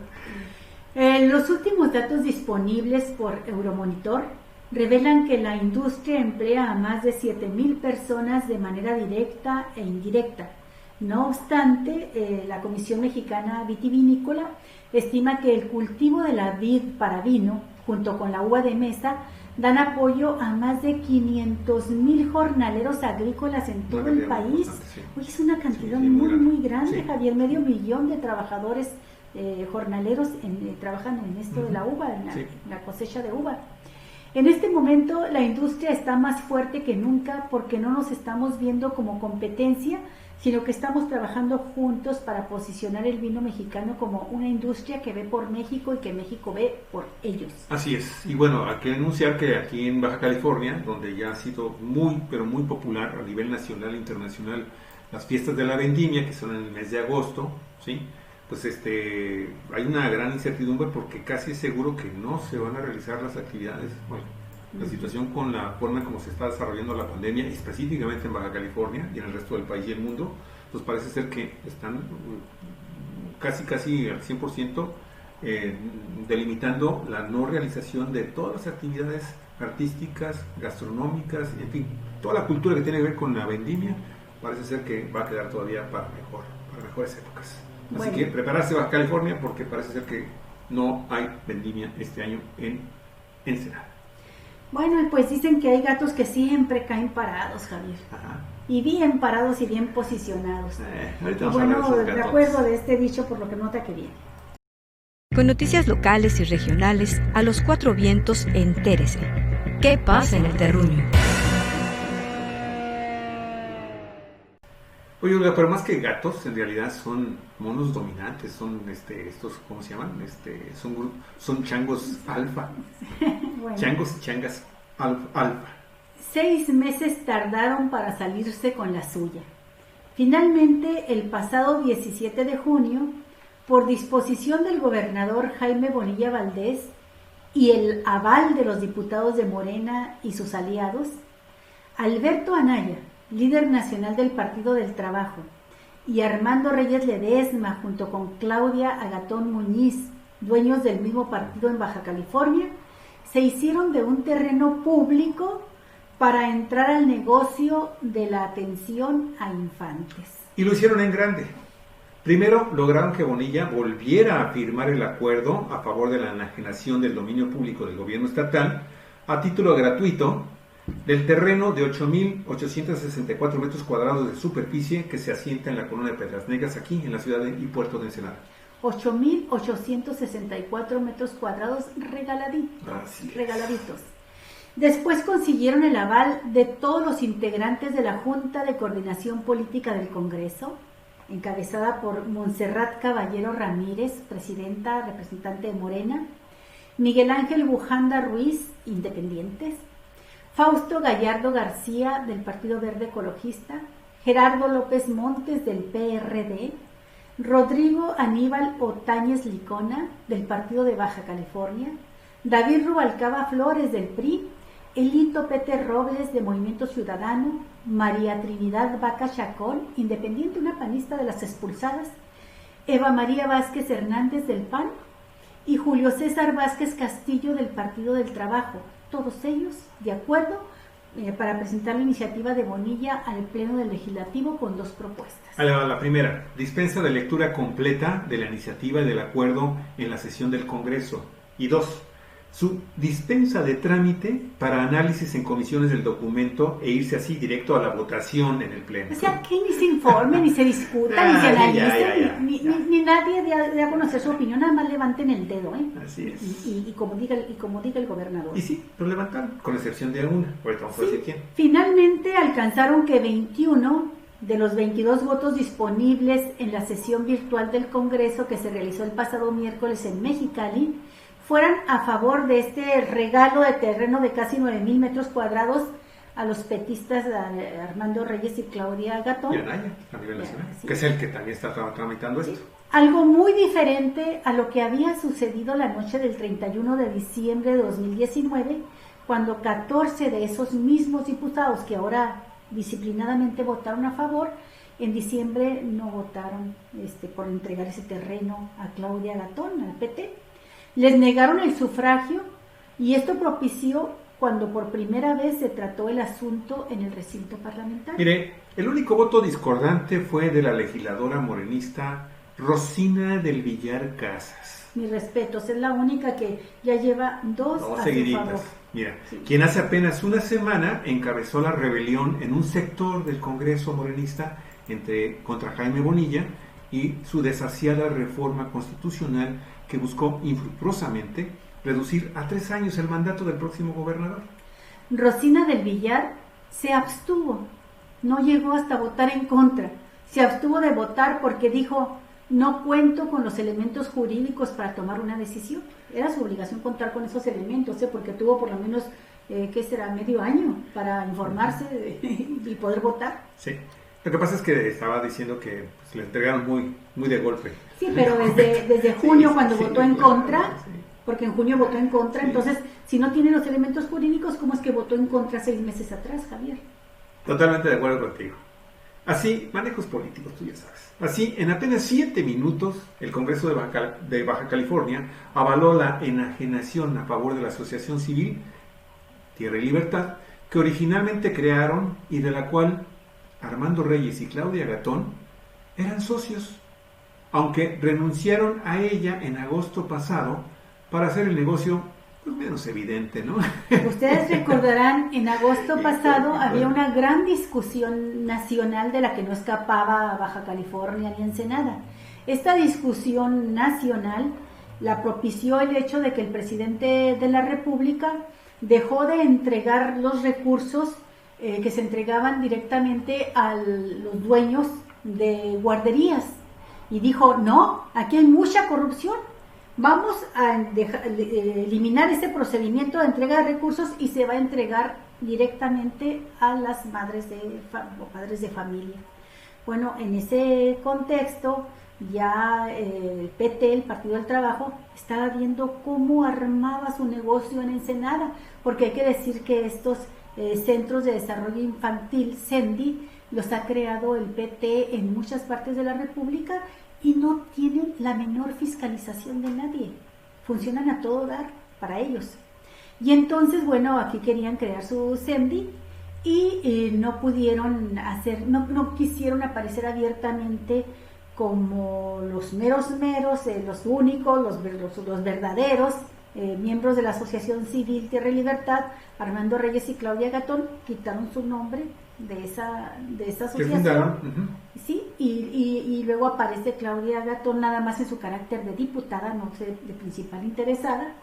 Los últimos datos disponibles por Euromonitor revelan que la industria emplea a más de 7,000 personas de manera directa e indirecta. No obstante, la Comisión Mexicana Vitivinícola estima que el cultivo de la vid para vino, junto con la uva de mesa, dan apoyo a más de 500,000 jornaleros agrícolas en todo el país. Oye, es una cantidad muy grande, Javier, 500,000 de trabajadores jornaleros trabajan en esto de la uva, en la cosecha de uva. En este momento la industria está más fuerte que nunca, porque no nos estamos viendo como competencia, sino que estamos trabajando juntos para posicionar el vino mexicano como una industria que ve por México y que México ve por ellos. Así es. Y bueno, hay que anunciar que aquí en Baja California, donde ya ha sido muy popular a nivel nacional e internacional las fiestas de la vendimia, que son en el mes de agosto, ¿sí? Pues hay una gran incertidumbre, porque casi es seguro que no se van a realizar las actividades. Bueno, la situación con la forma como se está desarrollando la pandemia, específicamente en Baja California y en el resto del país y el mundo, pues parece ser que están casi al 100% delimitando la no realización de todas las actividades artísticas, gastronómicas, en fin, toda la cultura que tiene que ver con la vendimia. Parece ser que va a quedar todavía para mejores épocas. Así que prepararse Baja California, porque parece ser que no hay vendimia este año en Ensenada. Bueno, pues dicen que hay gatos que siempre caen parados, Javier. Ajá. Y bien parados y bien posicionados. Y bueno, de acuerdo de este dicho, por lo que nota que bien. Con noticias locales y regionales a los 4 vientos, entérese. ¿Qué pasa en el terruño? Oye, Olga, pero más que gatos, en realidad son monos dominantes, son estos, ¿cómo se llaman? Son changos alfa. Bueno. Changos y changas alfa. 6 meses tardaron para salirse con la suya. Finalmente, el pasado 17 de junio, por disposición del gobernador Jaime Bonilla Valdés y el aval de los diputados de Morena y sus aliados, Alberto Anaya, líder nacional del Partido del Trabajo, y Armando Reyes Ledesma, junto con Claudia Agatón Muñiz, dueños del mismo partido en Baja California, se hicieron de un terreno público para entrar al negocio de la atención a infantes. Y lo hicieron en grande. Primero lograron que Bonilla volviera a firmar el acuerdo a favor de la enajenación del dominio público del gobierno estatal a título gratuito del terreno de 8.864 metros cuadrados de superficie que se asienta en la colonia de Piedras Negras, aquí en la ciudad y puerto de Ensenada. 8.864 metros cuadrados regaladitos. Después consiguieron el aval de todos los integrantes de la Junta de Coordinación Política del Congreso, encabezada por Montserrat Caballero Ramírez, presidenta, representante de Morena, Miguel Ángel Bujanda Ruiz, independientes, Fausto Gallardo García, del Partido Verde Ecologista, Gerardo López Montes, del PRD, Rodrigo Aníbal Otañez Licona, del Partido de Baja California, David Rubalcaba Flores, del PRI, Elito Pete Robles, de Movimiento Ciudadano, María Trinidad Vaca Chacón, independiente, una panista de las expulsadas, Eva María Vázquez Hernández, del PAN, y Julio César Vázquez Castillo, del Partido del Trabajo, todos ellos de acuerdo para presentar la iniciativa de Bonilla al Pleno del Legislativo con dos propuestas. La primera, dispensa de lectura completa de la iniciativa y del acuerdo en la sesión del Congreso. Y dos, su dispensa de trámite para análisis en comisiones del documento e irse así directo a la votación en el Pleno. O sea, que ni se informe, ni se discuta, ni se analice, ni nadie dé a conocer su opinión, nada más levanten el dedo, ¿eh? Así es. Y como diga el gobernador. Y sí, lo levantaron, con excepción de alguna. Ahorita vamos a decir quién. Finalmente alcanzaron que 21 de los 22 votos disponibles en la sesión virtual del Congreso que se realizó el pasado miércoles en Mexicali fueran a favor de este regalo de terreno de casi 9,000 metros cuadrados a los petistas Armando Reyes y Claudia Gatón. Y Anaya, a nivel nacional, que es el que también está tramitando esto. Algo muy diferente a lo que había sucedido la noche del 31 de diciembre de 2019, cuando 14 de esos mismos diputados que ahora disciplinadamente votaron a favor, en diciembre no votaron por entregar ese terreno a Claudia Gatón, al PT. Les negaron el sufragio y esto propició cuando por primera vez se trató el asunto en el recinto parlamentario. Mire, el único voto discordante fue de la legisladora morenista Rosina del Villar Casas. Mis respetos, es la única que ya lleva dos a seguiditas. su favor. Mira, sí. Quien hace apenas una semana encabezó la rebelión en un sector del Congreso morenista contra Jaime Bonilla y su desasiada reforma constitucional que buscó infructuosamente reducir a 3 años el mandato del próximo gobernador. Rosina del Villar se abstuvo, no llegó hasta votar en contra, se abstuvo de votar porque dijo: no cuento con los elementos jurídicos para tomar una decisión. Era su obligación contar con esos elementos, porque tuvo por lo menos, ¿qué será?, medio año para informarse y poder votar. Sí, lo que pasa es que estaba diciendo que pues, le entregaron muy de golpe. Sí, pero desde junio cuando votó en contra, porque en junio votó en contra, entonces si no tiene los elementos jurídicos, ¿cómo es que votó en contra 6 meses atrás, Javier? Totalmente de acuerdo contigo. Así, manejos políticos, tú ya sabes. Así, en apenas 7 minutos, el Congreso de Baja California avaló la enajenación a favor de la Asociación Civil Tierra y Libertad, que originalmente crearon y de la cual Armando Reyes y Claudia Gatón eran socios, aunque renunciaron a ella en agosto pasado para hacer el negocio pues menos evidente, ¿no? Ustedes recordarán, en agosto pasado había una gran discusión nacional de la que no escapaba Baja California ni Ensenada. Esta discusión nacional la propició el hecho de que el presidente de la República dejó de entregar los recursos que se entregaban directamente a los dueños de guarderías y dijo: no, aquí hay mucha corrupción, vamos a eliminar ese procedimiento de entrega de recursos y se va a entregar directamente a las madres o padres de familia. Bueno, en ese contexto ya el PT, el Partido del Trabajo, estaba viendo cómo armaba su negocio en Ensenada, porque hay que decir que estos centros de desarrollo infantil, CENDI, los ha creado el PT en muchas partes de la República y no tienen la menor fiscalización de nadie. Funcionan a todo dar para ellos. Y entonces, bueno, aquí querían crear su CENDI y no pudieron no quisieron aparecer abiertamente como los meros, los únicos, los verdaderos miembros de la Asociación Civil Tierra y Libertad. Armando Reyes y Claudia Gatón quitaron su nombre de esa asociación. Sí, y luego aparece Claudia Gatón nada más en su carácter de diputada, no sé, de principal interesada,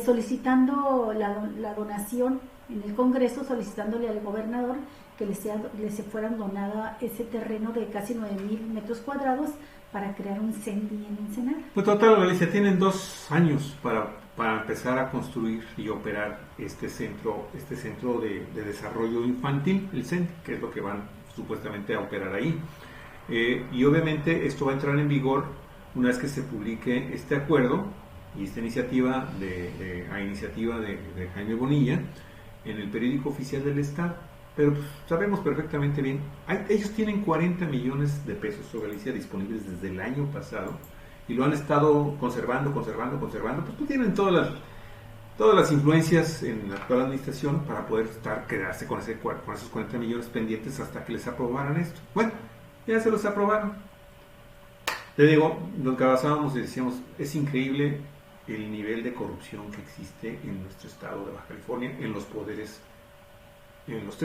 solicitando la donación en el Congreso, solicitándole al gobernador que les fueran donada ese terreno de casi 9,000 metros cuadrados para crear un CENDI en Ensenada. Pues total, Galicia, tienen 2 años para empezar a construir y operar este centro de desarrollo infantil, el CENDI, que es lo que van supuestamente a operar ahí. Y obviamente esto va a entrar en vigor una vez que se publique este acuerdo y esta iniciativa de Jaime Bonilla en el periódico oficial del Estado. Pero pues, sabemos perfectamente bien, ellos tienen 40 millones de pesos sobre Galicia disponibles desde el año pasado y lo han estado conservando, pues tienen todas las influencias en la actual administración para poder quedarse con esos 40 millones pendientes hasta que les aprobaran esto. Bueno, ya se los aprobaron. Te digo, lo que basábamos y decíamos, es increíble el nivel de corrupción que existe en nuestro estado de Baja California, en los 3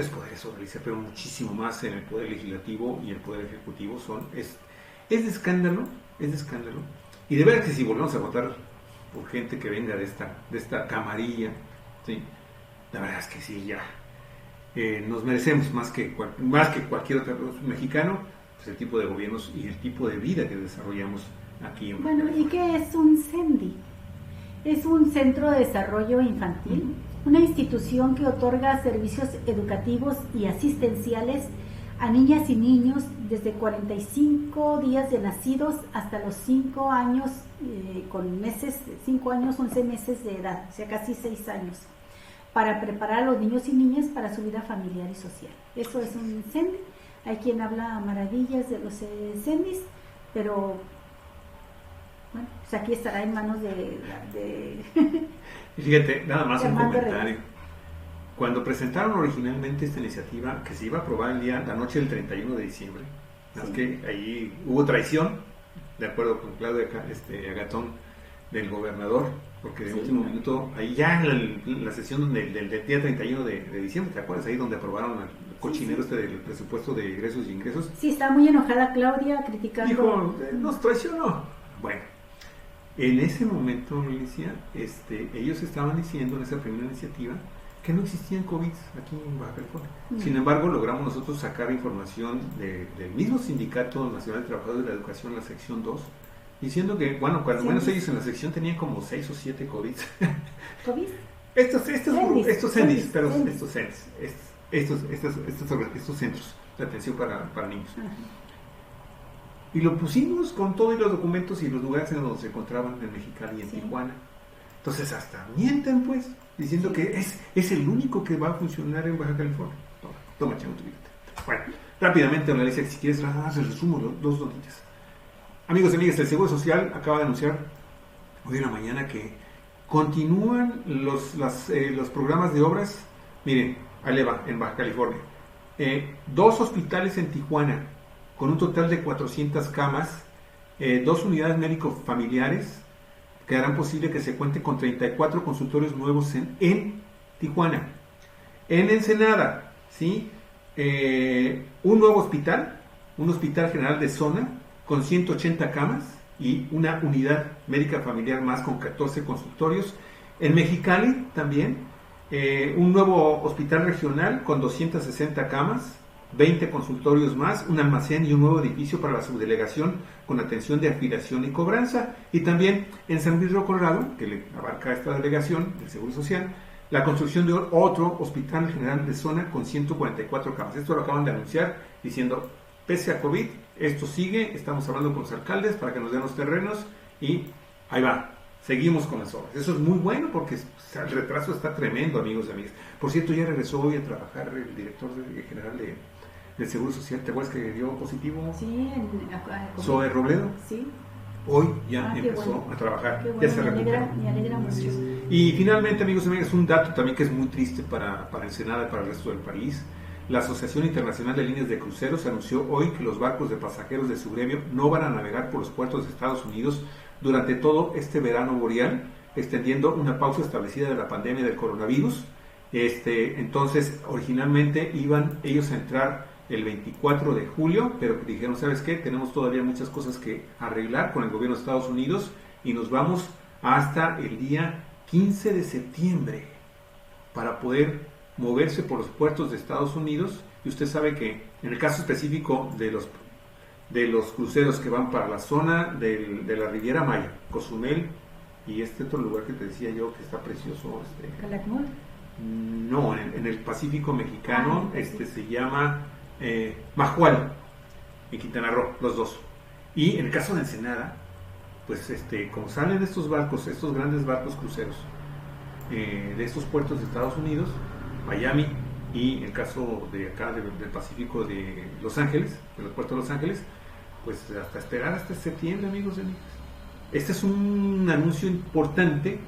poderes de Galicia, pero muchísimo más en el poder legislativo y el poder ejecutivo. Es de escándalo, y de verdad que si volvemos a votar por gente que venga de esta camarilla, ¿sí? La verdad es que sí, ya nos merecemos más que cualquier otro mexicano, pues el tipo de gobiernos y el tipo de vida que desarrollamos aquí en Bueno, ¿y qué es un CENDI? Es un centro de desarrollo infantil, una institución que otorga servicios educativos y asistenciales a niñas y niños desde 45 días de nacidos hasta los 5 años, 5 años, 11 meses de edad, o sea, casi 6 años, para preparar a los niños y niñas para su vida familiar y social. Eso es un CENDI. Hay quien habla maravillas de los CENDIs, pero bueno, pues aquí estará en manos de Fíjate, nada más un comentario. Reyes. Cuando presentaron originalmente esta iniciativa, que se iba a aprobar la noche del 31 de diciembre, sí. Es que ahí hubo traición, de acuerdo con Claudia Gatón, del gobernador, porque de último minuto, ahí ya en la sesión del día 31 de diciembre, ¿te acuerdas? Ahí donde aprobaron el cochinero del presupuesto de egresos y ingresos. Sí, está muy enojada Claudia, criticando. Dijo, nos traicionó. Bueno, en ese momento, Alicia, ellos estaban diciendo en esa primera iniciativa que no existían COVID aquí en Baja California. Sin embargo, logramos nosotros sacar información del mismo Sindicato Nacional de Trabajadores de la Educación, la sección 2, diciendo que, bueno, cuando menos ellos en la sección tenían como 6 o 7 COVID. ¿COVID? Estos CENDIs, estos centros de atención para niños. Ajá. Y lo pusimos con todos los documentos y los lugares en donde se encontraban en Mexicali y en Tijuana. Entonces hasta mienten, pues, diciendo que es el único que va a funcionar en Baja California. Toma, chango, tu billete. Bueno, rápidamente, Alicia, si quieres, resumo 2 noticias. Amigos y amigas, el Seguro Social acaba de anunciar hoy en la mañana que continúan los programas de obras. Miren, ahí va, en Baja California. 2 hospitales en Tijuana, con un total de 400 camas, 2 unidades médico-familiares, que harán posible que se cuente con 34 consultorios nuevos en Tijuana. En Ensenada, ¿sí? Un nuevo hospital, un hospital general de zona, con 180 camas, y una unidad médica familiar más con 14 consultorios. En Mexicali también, un nuevo hospital regional con 260 camas, 20 consultorios más, un almacén y un nuevo edificio para la subdelegación con atención de afiliación y cobranza. Y también en San Luis Río Colorado, que le abarca esta delegación del Seguro Social, la construcción de otro hospital general de zona con 144 camas. Esto lo acaban de anunciar diciendo, pese a COVID, esto sigue, estamos hablando con los alcaldes para que nos den los terrenos y ahí va, seguimos con las obras. Eso es muy bueno porque el retraso está tremendo, amigos y amigas. Por cierto, ya regresó hoy a trabajar el director general del Seguro Social. ¿Te acuerdas que dio positivo? Sí, Zoe Robledo. Sí. Hoy ya empezó a trabajar. Qué bueno, ya se me alegra mucho. Y finalmente, amigos y amigas, un dato también que es muy triste para Ensenada y para el resto del país. La Asociación Internacional de Líneas de Cruceros anunció hoy que los barcos de pasajeros de su gremio no van a navegar por los puertos de Estados Unidos durante todo este verano boreal, extendiendo una pausa establecida de la pandemia del coronavirus. Entonces, originalmente iban ellos a entrar el 24 de julio, pero dijeron, ¿sabes qué? Tenemos todavía muchas cosas que arreglar con el gobierno de Estados Unidos y nos vamos hasta el día 15 de septiembre para poder moverse por los puertos de Estados Unidos. Y usted sabe que en el caso específico de los cruceros que van para la zona de la Riviera Maya, Cozumel y este otro lugar que te decía yo que está precioso, Calakmul. No, en el Pacífico mexicano, se llama Majual, en Quintana Roo, los dos. Y en el caso de Ensenada, pues como salen estos barcos, estos grandes barcos cruceros de estos puertos de Estados Unidos, Miami, y el caso de acá del Pacífico de Los Ángeles, de los puertos de Los Ángeles, pues hasta esperar hasta septiembre, amigos y amigas. Este es un anuncio importante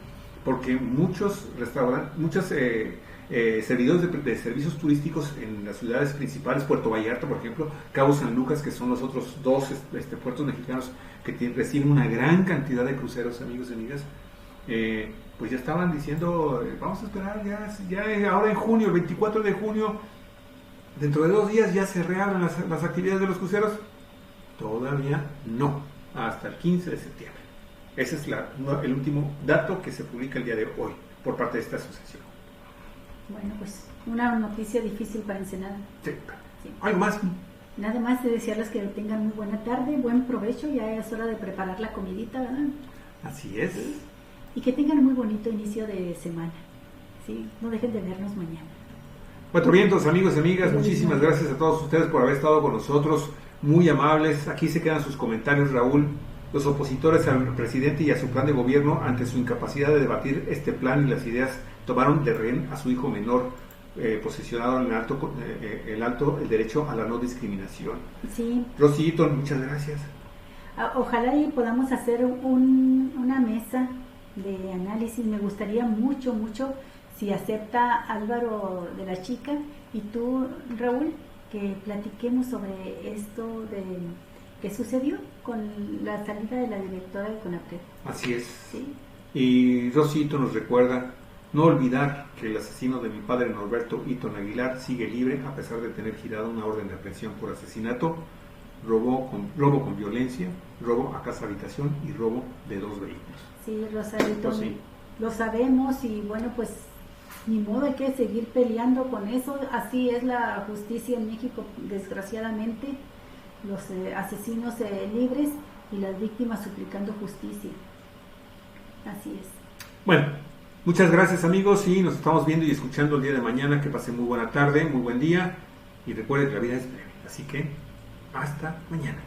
porque muchos restaurantes, muchos servidores de servicios turísticos en las ciudades principales, Puerto Vallarta, por ejemplo, Cabo San Lucas, que son los otros dos puertos mexicanos que reciben una gran cantidad de cruceros, amigos y amigas, pues ya estaban diciendo, vamos a esperar ya ahora en junio, el 24 de junio, dentro de 2 días ya se reabren las actividades de los cruceros. Todavía no, hasta el 15 de septiembre. Ese es el último dato que se publica el día de hoy por parte de esta asociación. Bueno, pues una noticia difícil para Ensenada. Sí. ¿Algo más? Nada más de desearles que tengan muy buena tarde, buen provecho, ya es hora de preparar la comidita, ¿verdad? Así es. Sí. Y que tengan un muy bonito inicio de semana. ¿Sí? No dejen de vernos mañana. Cuatro Vientos, amigos y amigas, muchísimas gracias a todos ustedes por haber estado con nosotros, muy amables. Aquí se quedan sus comentarios, Raúl. Los opositores al presidente y a su plan de gobierno, ante su incapacidad de debatir este plan y las ideas, tomaron de rehén a su hijo menor, posicionado en el derecho a la no discriminación. Sí. Rosito, muchas gracias. Ojalá y podamos hacer una mesa de análisis. Me gustaría mucho si acepta Álvaro de la Chica y tú, Raúl, que platiquemos sobre esto que sucedió con la salida de la directora de CONAPRED. Así es. ¿Sí? Y Rosito nos recuerda no olvidar que el asesino de mi padre Norberto Eaton Aguilar sigue libre a pesar de tener girada una orden de aprehensión por asesinato, robo con violencia, robo a casa habitación y robo de 2 vehículos. Sí, Rosarito, Pues sí. Lo sabemos y bueno, pues ni modo, hay que seguir peleando con eso. Así es la justicia en México, desgraciadamente, los asesinos libres y las víctimas suplicando justicia. Así es. Bueno, muchas gracias, amigos, y nos estamos viendo y escuchando el día de mañana. Que pasen muy buena tarde, muy buen día, y recuerden que la vida es breve, así que hasta mañana.